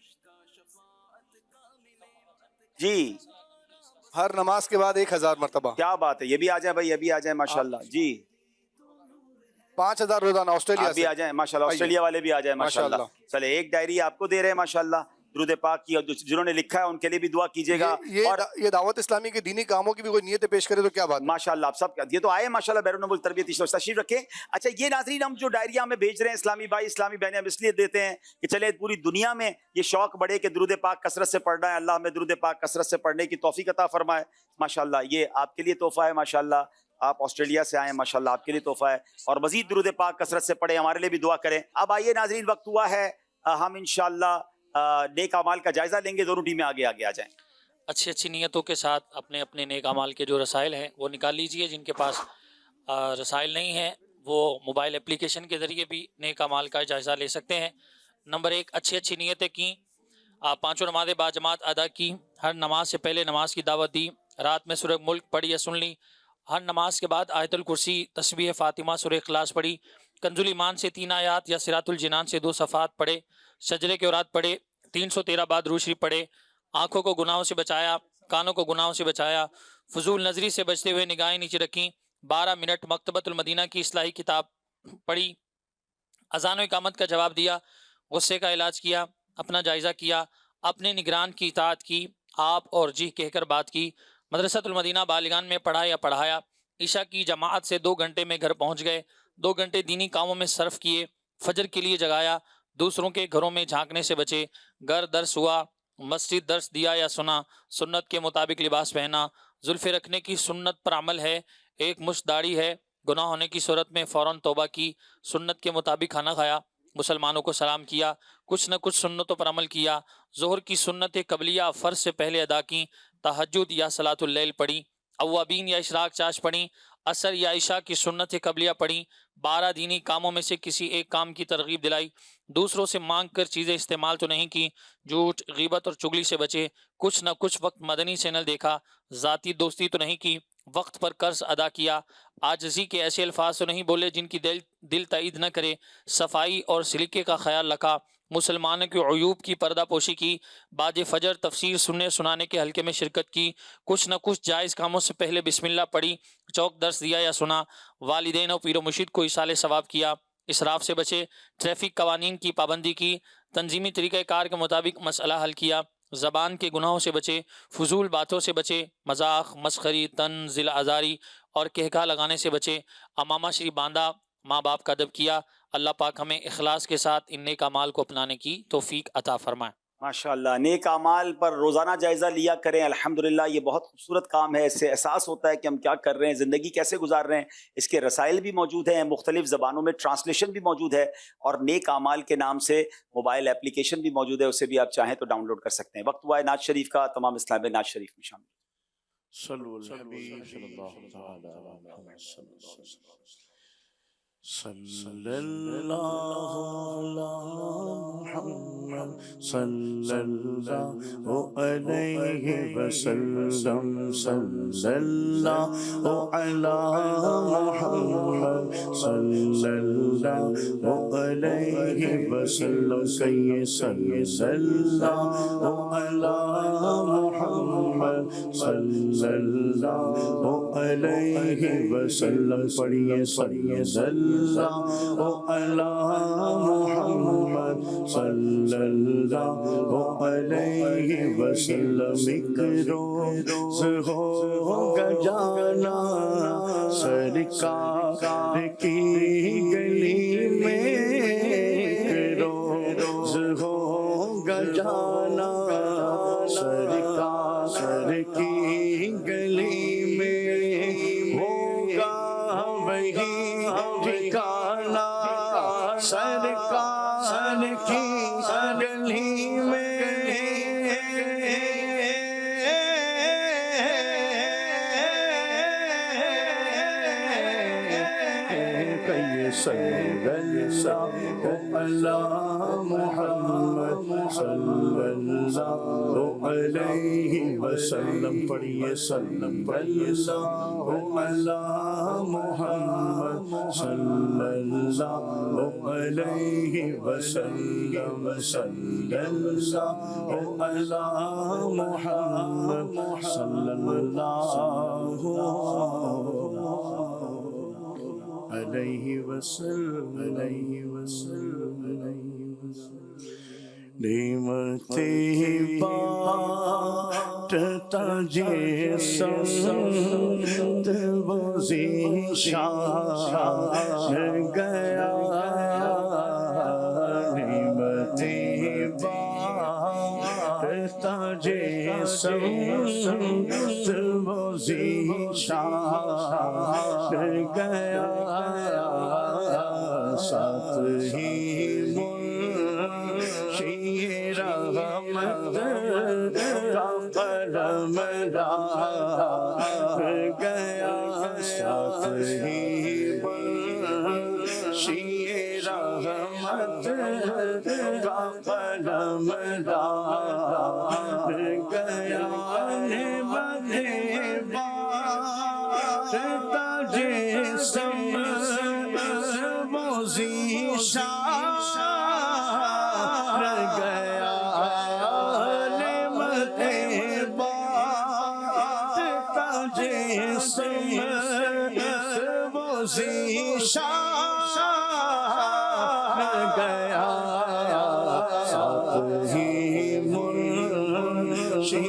جی، ہر نماز کے بعد 1000 مرتبہ۔ کیا بات ہے، یہ بھی آ جائیں بھائی، یہ بھی آ جائیں ماشاءاللہ۔ جی 5000 روزانہ آسٹریلیا سے بھی آ جائیں ماشاءاللہ، آسٹریلیا والے بھی آ جائیں ماشاءاللہ۔ چلے ایک ڈائری آپ کو دے رہے ہیں ماشاءاللہ درود پاک کی، اور جنہوں نے لکھا ہے ان کے لیے بھی دعا کیجیے گا۔ اور یہ دعوت اسلامی کے دینی کاموں کی بھی کوئی نیتیں پیش کرے تو کیا بات ہے، ماشاءاللہ آپ سب یہ تو آئے ماشاءاللہ بیرون ملک تربیتی تشریف رکھیں۔ اچھا یہ ناظرین ہم جو ڈائریاں ہمیں بھیج رہے ہیں اسلامی بھائی اسلامی بہنیں، ہم اس لیے دیتے ہیں کہ چلے پوری دنیا میں یہ شوق بڑھے کہ درود پاک کثرت سے پڑھنا ہے، اللہ ہمیں درود پاک کثرت سے پڑھنے کی توفیق عطا فرمائے ماشاءاللہ۔ یہ آپ کے لیے تحفہ ہے ماشاءاللہ، آپ آسٹریلیا سے آئے ماشاءاللہ، آپ کے لیے تحفہ ہے، اور مزید درود پاک کثرت سے پڑھیں، ہمارے لیے بھی دعا کریں۔ اب آئیے ناظرین، وقت ہوا ہے ہم انشاءاللہ نیک اعمال کا جائزہ لیں گے، دونوں ٹیمیں آگے آ جائیں۔ اچھی نیتوں کے ساتھ اپنے اپنے نیک اعمال کے جو رسائل ہیں وہ نکال لیجئے، جن کے پاس رسائل نہیں ہیں وہ موبائل اپلیکیشن کے ذریعے بھی نیک اعمال کا جائزہ لے سکتے ہیں۔ نمبر 1، اچھی نیتیں کی، 5 نمازیں باجماعت ادا کی، ہر نماز سے پہلے نماز کی دعوت دی، رات میں سورہ ملک پڑھی یا سن لی، ہر نماز کے بعد آیت الکرسی، تسبیح فاطمہ، سورہ اخلاص پڑھی، کنز الایمان سے 3 آیات یا صراط الجنان سے 2 صفحات پڑھے، شجرے کے اوراد پڑھے، 313 بار درود شریف پڑھے، آنکھوں کو گناہوں سے بچایا، کانوں کو گناہوں سے بچایا، فضول نظری سے بچتے ہوئے نگاہیں نیچے رکھیں، 12 منٹ مکتبۃ المدینہ کی اصلاحی کتاب پڑھی، اذان و اقامت کا جواب دیا، غصے کا علاج کیا، اپنا جائزہ کیا، اپنے نگران کی اطاعت کی، آپ اور جی کہہ کر بات کی، مدرسۃ المدینہ بالغان میں پڑھا یا پڑھایا، عشاء کی جماعت سے 2 گھنٹے میں گھر پہنچ گئے، 2 گھنٹے دینی کاموں میں صرف کیے، فجر کے لیے جگایا، دوسروں کے گھروں میں جھانکنے سے بچے، گھر درس ہوا، مسجد درس دیا یا سنا، سنت کے مطابق لباس پہنا، زلفے رکھنے کی سنت پر عمل ہے، ایک مشت داڑھی ہے، گناہ ہونے کی صورت میں فوراً توبہ کی، سنت کے مطابق کھانا کھایا، مسلمانوں کو سلام کیا، کچھ نہ کچھ سنتوں پر عمل کیا، ظہر کی سنت قبلیہ فرض سے پہلے ادا کی، تہجد یا صلاۃ اللیل پڑھی، اوابین یا اشراق چاش پڑھی، عصر یا عشاء کی سنت قبلیہ پڑھی، 12 دینی کاموں میں سے کسی ایک کام کی ترغیب دلائی، دوسروں سے مانگ کر چیزیں استعمال تو نہیں کی، جھوٹ غیبت اور چگلی سے بچے، کچھ نہ کچھ وقت مدنی چینل دیکھا، ذاتی دوستی تو نہیں کی، وقت پر قرض ادا کیا، عاجزی کے ایسے الفاظ تو نہیں بولے جن کی دل تائید نہ کرے، صفائی اور سلیقے کا خیال رکھا، مسلمانوں کے عیوب کی پردہ پوشی کی، بعد فجر تفسیر سننے سنانے کے حلقے میں شرکت کی، کچھ نہ کچھ جائز کاموں سے پہلے بسم اللہ پڑھی، چوک درس دیا یا سنا، والدین اور پیر و مرشد کو ایصال ثواب کیا، اسراف سے بچے، ٹریفک قوانین کی پابندی کی، تنظیمی طریقہ کار کے مطابق مسئلہ حل کیا، زبان کے گناہوں سے بچے، فضول باتوں سے بچے، مذاق، مسخری، طنز، ذل آزاری اور کہکا لگانے سے بچے، امامہ شریف باندھا، ماں باپ کا ادب کیا۔ اللہ پاک ہمیں اخلاص کے ساتھ ان نیک اعمال کو اپنانے کی توفیق عطا فرمائے۔ ماشاءاللہ، نیک اعمال پر روزانہ جائزہ لیا کریں۔ الحمدللہ یہ بہت خوبصورت کام ہے، اس سے احساس ہوتا ہے کہ ہم کیا کر رہے ہیں، زندگی کیسے گزار رہے ہیں۔ اس کے رسائل بھی موجود ہیں، مختلف زبانوں میں ٹرانسلیشن بھی موجود ہے، اور نیک اعمال کے نام سے موبائل اپلیکیشن بھی موجود ہے، اسے بھی آپ چاہیں تو ڈاؤن لوڈ کر سکتے ہیں۔ وقت ہوا ہے نعت شریف کا، تمام اسلام میں نعت شریف میں شامل۔ صلو علی الحبیب صلی اللہ تعالی علی محمد صلی اللہ علیہ وسلم۔ صلی اللہ علی محمد صلی اللہ علیہ وسلم۔ صلی اللہ علی محمد صلی اللہ علیہ وسلم۔ کہیے صلی اللہ علی محمد صلی اللہ علیہ وسلم۔ پڑھیے صلی اللہ علی محمد صلی اللہ علیہ وسلم۔ ایک روز ہوگا جانا سرکار کی گلی میں، ایک روز ہوگا جانا سرکار کی گلی میں، ہوگا وہی ٹھکانا سرکار کی گلی میں۔ کہیے صلی اللہ علی محمد صلی اللہ علیہ وسلم۔ پڑھیے صلی اللہ علی محمد صلی اللہ علیہ وسلم۔ صلی اللہ علی محمد صلی اللہ علیہ وسلم۔ نعمتیں بانٹتا جسم وہ ذیشان گیا، نعمتیں بانٹتا جسم وہ ذیشان گیا، ساتھ ہی رحمت کا قلم ڈال گیا، ساتھ ہی منشی رحمت کا قلم ڈال گیا، نعمت بانٹتا جسم وہ ذیشان گیا، وہ ذیشان گیا، ساتھ ہی منشی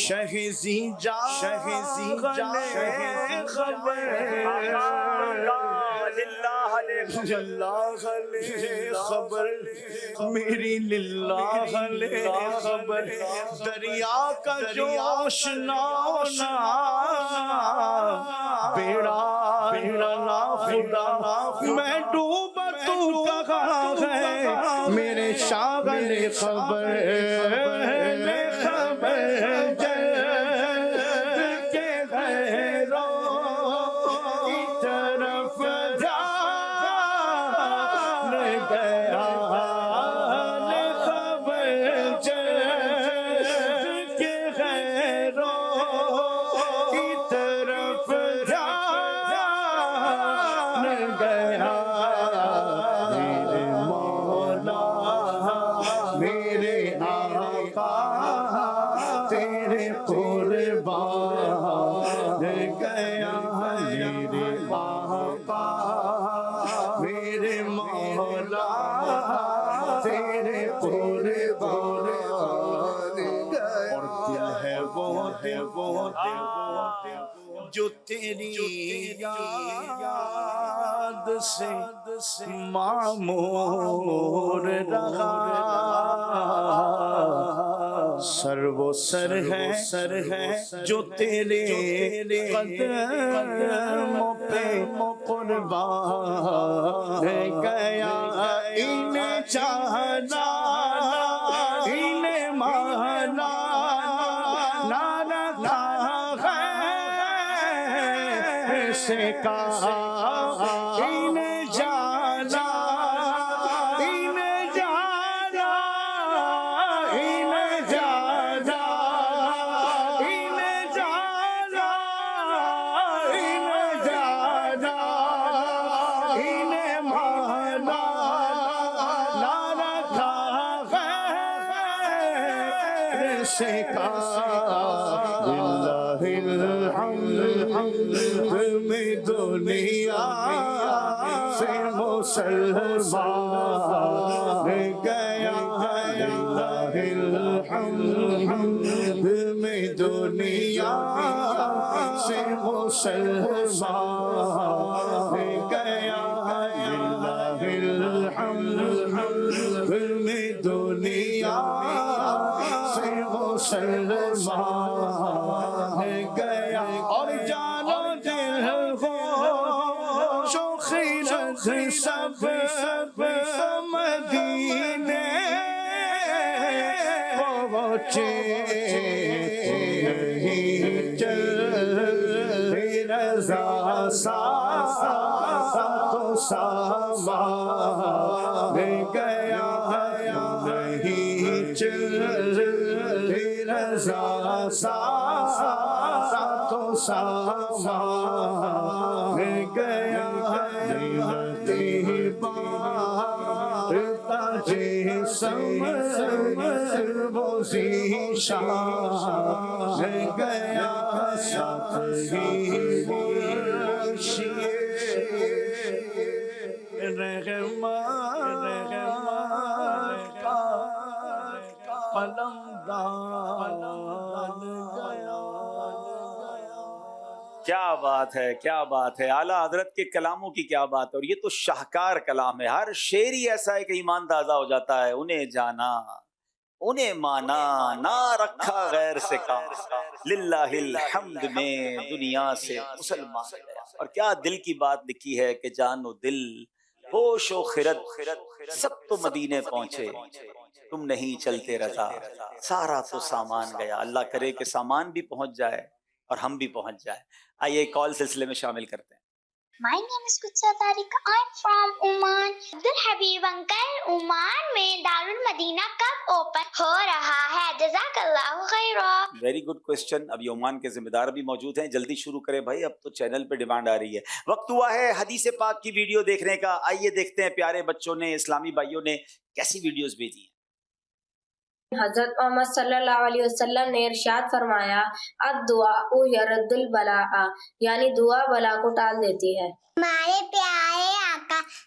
شہزی جا خبر للہ خبر میری للہ خبر دریا کا جوش نہ بیڑا نا خدا میں ڈوبا تو کہاں ہے میرے شاغل خبر جو تیری یاد سے معمور رہا سر وہ سر ہے جو تیرے قدموں پہ قربان گیا انہیں چاہنا انہیں مانا سے کہا انہیں جانا انہیں جانا انہیں جانا انہیں جانا انہیں جانا انہیں مانا نہ رکھا غیر سے کہا للہ الحمد میں دنیا سے مسلمان گیا للہ الحمد میں دنیا سے مسلمان گیا للہ الحمد میں دنیا سے مسلمان گیا اور جانو دل ہو شوخیرت سب مدینے پہنچے نہیں چل رضا تو سامان گیا نہیں چل رضا تو سامان گیا تاجے سمر بوزی شاہ گیا ساتھ ہی رحمان کا پلنگان گیا کیا بات ہے، کیا بات ہے، اعلیٰ حضرت کے کلاموں کی کیا بات ہے، اور یہ تو شاہکار کلام ہے، ہر شعر ہی ایسا ہے کہ ایمان تازہ ہو جاتا ہے. انہیں جانا انہیں مانا نہ رکھا غیر سے کام للہ الحمد میں دنیا سے مسلمان گیا. اور کیا دل کی بات لکھی ہے کہ جان و دل ہوش و خرد سب تو مدینے پہنچے تم نہیں چلتے رضا سارا تو سامان گیا. اللہ کرے کہ سامان بھی پہنچ جائے اور ہم بھی پہنچ جائے. آئیے کال سلسلے میں شامل کرتے ہیں. My name is Qudsa Tariq. I'm from Oman. Abdul Habib uncle, Oman میں دار المدینہ کب اوپن ہو رہا ہے؟ جزاک اللہ خیرا. Very good question. ابھی عمان کے ذمہ دار بھی موجود ہیں، جلدی شروع کریں بھائی، اب تو چینل پہ ڈیمانڈ آ رہی ہے. وقت ہوا ہے حدیث پاک کی ویڈیو دیکھنے کا. آئیے دیکھتے ہیں پیارے بچوں نے، اسلامی بھائیوں نے کیسی ویڈیوز بھیجی ہیں. حضرت محمد صلی اللہ علیہ وسلم نے ارشاد فرمایا الدعاء یرد البلاء، یعنی دعا بلا کو ٹال دیتی ہے. ہمارے پیارے آقا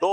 2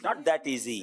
It's not that easy.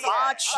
5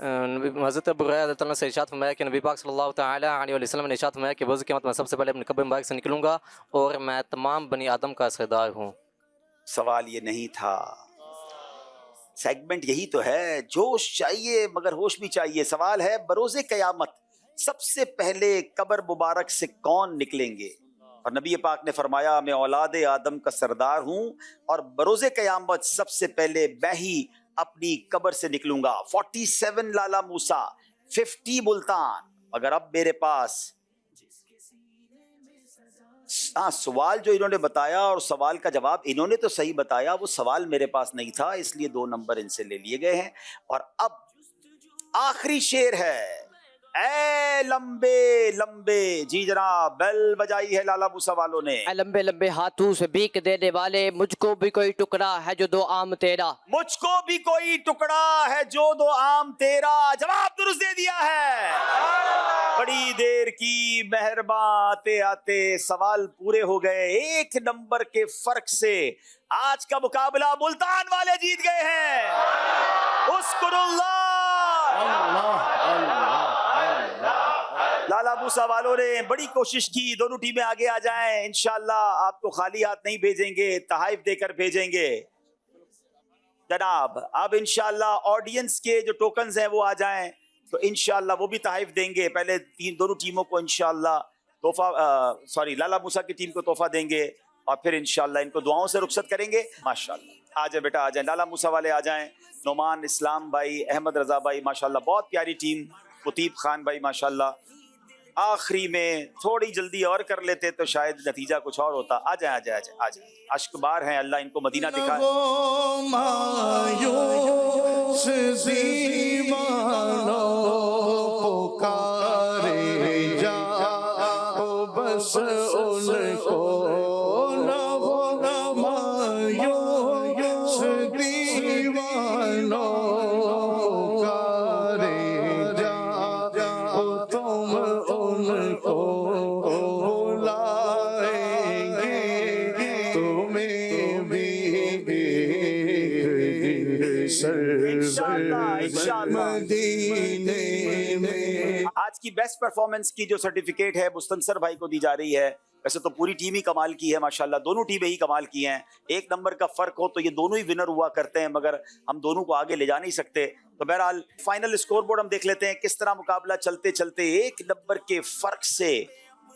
حضرت ابو ہریرہ سے ارشاد فرمایا کہ نبی پاک صلی اللہ تعالیٰ علیہ وسلم نے ارشاد فرمایا کہ بروز قیامت میں سب سے پہلے اپنے قبر مبارک سے نکلوں گا اور میں تمام بنی آدم کا سردار ہوں. سوال یہ نہیں تھا، سیگمنٹ یہی تو ہے، جوش چاہیے مگر ہوش بھی چاہیے. سوال ہے بروز قیامت سب سے پہلے قبر مبارک سے کون نکلیں گے؟ اور نبی پاک نے فرمایا میں اولاد آدم کا سردار ہوں اور بروز قیامت سب سے پہلے میں ہی اپنی قبر سے نکلوں گا. 47 لالا موسیٰ، 50 ملتان. مگر اب میرے پاس سوال جو انہوں نے بتایا اور سوال کا جواب انہوں نے تو صحیح بتایا، وہ سوال میرے پاس نہیں تھا، اس لیے 2 نمبر ان سے لے لیے گئے ہیں. اور اب آخری شعر ہے، اے لمبے لمبے، جی جناب بیل بجائی ہے لالا موسیٰ والوں نے. اے لمبے لمبے ہاتھوں سے بھیک دینے والے، مجھ کو بھی کوئی ٹکڑا ہے جو دو آم تیرا. مجھ کو بھی کوئی ٹکڑا ہے جو دو آم تیرا. جواب درست دے دیا ہے. بڑی دیر کی مہرباں آتے آتے سوال پورے ہو گئے. 1 نمبر کے فرق سے آج کا مقابلہ ملتان والے جیت گئے ہیں. اذکر اللہ. لالا موسیٰ والوں نے بڑی کوشش کی، دونوں ٹیمیں آگے آ جائیں. انشاءاللہ آپ کو خالی ہاتھ نہیں بھیجیں گے، تحائف دے کر بھیجیں گے. جناب اب انشاءاللہ آڈینس کے جو ٹوکنز ہیں وہ آ جائیں تو انشاءاللہ وہ بھی تحائف دیں گے. پہلے دونوں ٹیموں کو انشاءاللہ تحفہ لالا موسیٰ کی ٹیم کو تحفہ دیں گے اور پھر انشاءاللہ ان کو دعاؤں سے رخصت کریں گے. ماشاءاللہ آ جائیں بیٹا، آ جائیں لالا موسیٰ والے آ جائیں. نعمان اسلام بھائی، احمد رضا بھائی، ماشاءاللہ بہت پیاری ٹیم. قطیب خان بھائی ماشاءاللہ. آخری میں تھوڑی جلدی اور کر لیتے تو شاید نتیجہ کچھ اور ہوتا. آ جائیں آ جائیں آ جائیں. اشک بار ہیں، اللہ ان کو مدینہ دکھائے. بس ان کو آج کی بیسٹ پرفارمنس کی جو سرٹیفکیٹ ہے مستنصر بھائی کو دی جا رہی ہے. ویسے تو پوری ٹیم ہی کمال کی ہے ماشاءاللہ، دونوں ٹیمیں ہی کمال کی ہیں. 1 نمبر کا فرق ہو تو یہ دونوں ہی ونر ہوا کرتے ہیں، مگر ہم دونوں کو آگے لے جا نہیں سکتے. تو بہرحال فائنل اسکور بورڈ ہم دیکھ لیتے ہیں کس طرح مقابلہ چلتے چلتے 1 نمبر کے فرق سے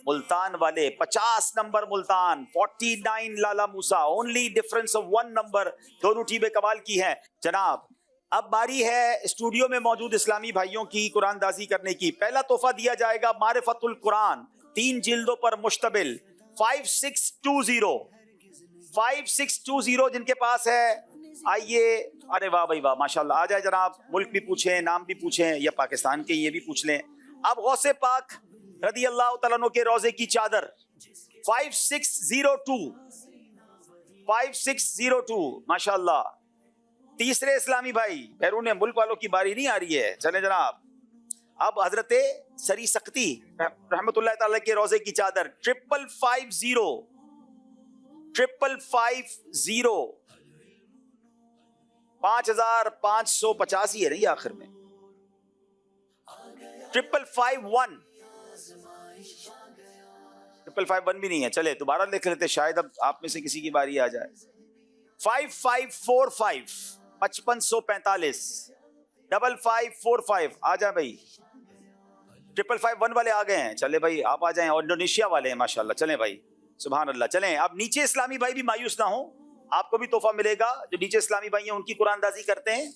ملتان والے 50 number Multan, 49 Lala Musa. Only difference of 1 number. دونوں ٹیمیں کمال کی ہیں. جناب اب باری ہے اسٹوڈیو میں موجود اسلامی بھائیوں کی قرآن دازی کرنے کی. پہلا تحفہ دیا جائے گا معرفت القرآن، 3 جلدوں پر مشتمل. 5620 جن کے پاس ہے آئیے. ارے واہ بھائی واہ ماشاءاللہ. آ جائے جناب، ملک بھی پوچھیں، نام بھی پوچھیں، یا پاکستان کے یہ بھی پوچھ لیں. اب غوث پاک رضی اللہ تعالیٰ عنہ کے روزے کی چادر 5602 ماشاءاللہ. تیسرے اسلامی بھائی، بیرون ملک والوں کی باری نہیں آ رہی ہے. چلیں جناب، اب حضرت سری سختی رحمت اللہ تعالی کے روزے کی چادر 5550 5550 ہی ہے نہیں آخر میں، 5551 بھی نہیں ہے. چلے دوبارہ لکھ لیتے، شاید اب آپ میں سے کسی کی باری آ جائے. 5545 5545 5545 آ جائیں بھائی. 5551 والے آ گئے ہیں. چلے بھائی آپ آ جائیں. اور انڈونیشیا والے ہیں ماشاءاللہ. چلیں بھائی سبحان اللہ. چلیں اب نیچے اسلامی بھائی بھی مایوس نہ ہوں، آپ کو بھی تحفہ ملے گا. جو نیچے اسلامی بھائی ہیں ان کی قرآن دازی کرتے ہیں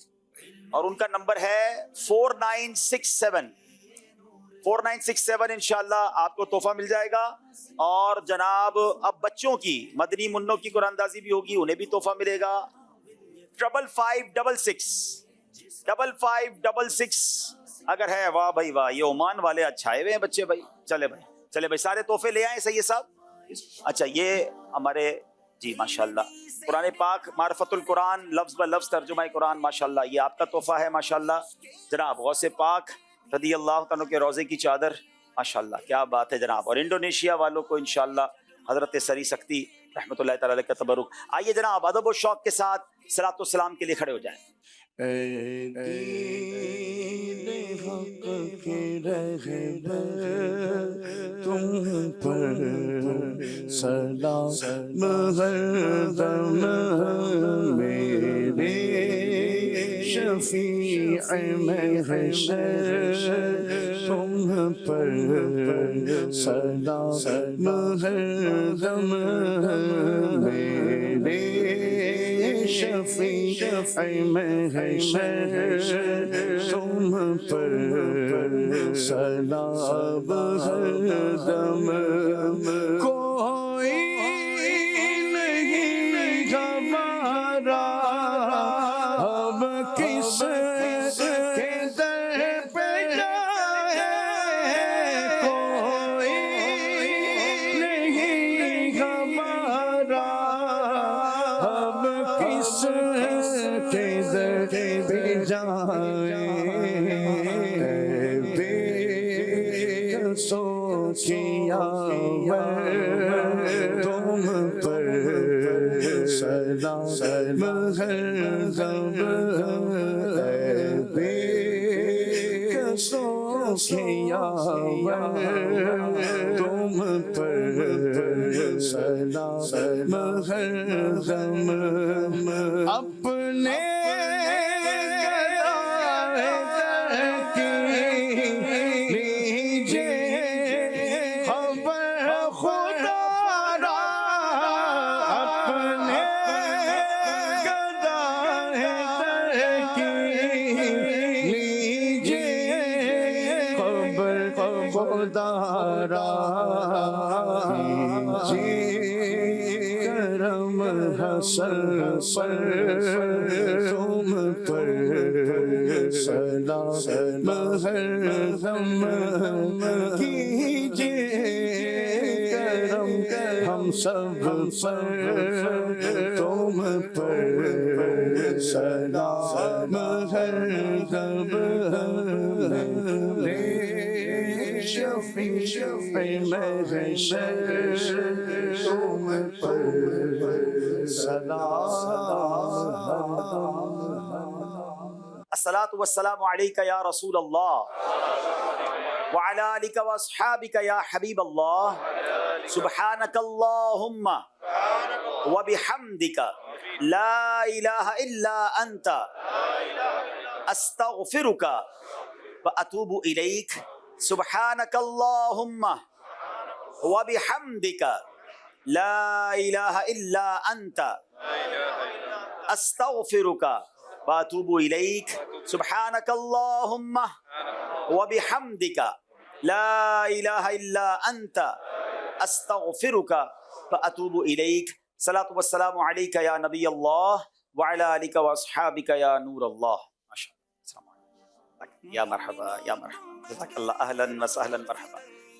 اور ان کا نمبر ہے 4967 انشاءاللہ آپ کو تحفہ مل جائے گا. اور جناب اب بچوں کی مدنی منوں کی قرآن دازی بھی ہوگی، انہیں بھی تحفہ ملے گا. 5566 اگر ہے. واہ بھائی واہ، یہ عمان والے اچھائے ہوئے ہیں بچے بھائی. چلے بھائی سارے تحفے لے آئیں سید صاحب. اچھا یہ ہمارے جی ماشاءاللہ قرآن پاک معرفت القرآن لفظ بہ لفظ ترجمہ قرآن ماشاءاللہ یہ آپ کا تحفہ ہے ماشاءاللہ. جناب غوث پاک رضی اللہ تعالیٰ کے روزے کی چادر ماشاءاللہ کیا بات ہے جناب. اور انڈونیشیا والوں کو انشاءاللہ حضرت سری سختی رحمت اللہ تعالی کا تبرک. آئیے جناب ادب و شوق کے ساتھ صلاۃ و سلام کے لیے کھڑے ہو جائیں. اے دین حق کے رہبر تم پر سلام ہر دم میرے شفیع محشر تم پر سلام ہر دم میرے شفیع محشر تم پر سلام ہر دم کوئی نہیں ہمارا اب کس کے در پہ جائے کوئی نہیں ہمارا اب کس کے در پہ جائے بے سو کیا تم پر سلام ہر دم بے سو کیا تم پر سلام ہر دم اپنے کرم حسن پر تم پر سلام ہر دم کیجئے کرم ہم سب پر تم پر سلام ہر دم شفیع محشر تم پر سلام الصلاة والسلام علیکہ یا رسول اللہ وعلی آلک واصحابک یا حبیب اللہ سبحانک اللہم وبحمدک لا الہ الا انت استغفرک واتوب الیک سبحانک اللہم وبحمدک لا الہ الا انت استغفرک واتوب الیک سبحانک اللہم وبحمدک لا الہ الا انت استغفرک واتوب الیک صلاۃ والسلام علیک یا نبی اللہ وعلی آلک واصحابک یا نور اللہ. یا مرحبا یا مرحبا جزاک اللہ اہلا وسہلا مرحبا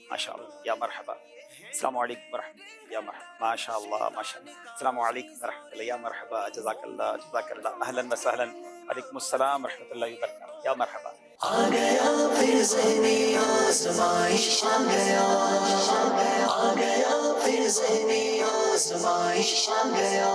ماشاء اللہ یا مرحبا السلام علیکم ورحمۃ اللہ یا مرحبا ماشاء اللہ ماشاء اللہ السلام علیکم ورحمۃ اللہ یا مرحبا جزاک اللہ اہلا وسہلا وعلیکم السلام ورحمۃ اللہ وبرکاتہ یا مرحبا. آ گیا پھر ذہنی آزمائش آ گیا آ گیا پھر ذہنی آزمائش آ گیا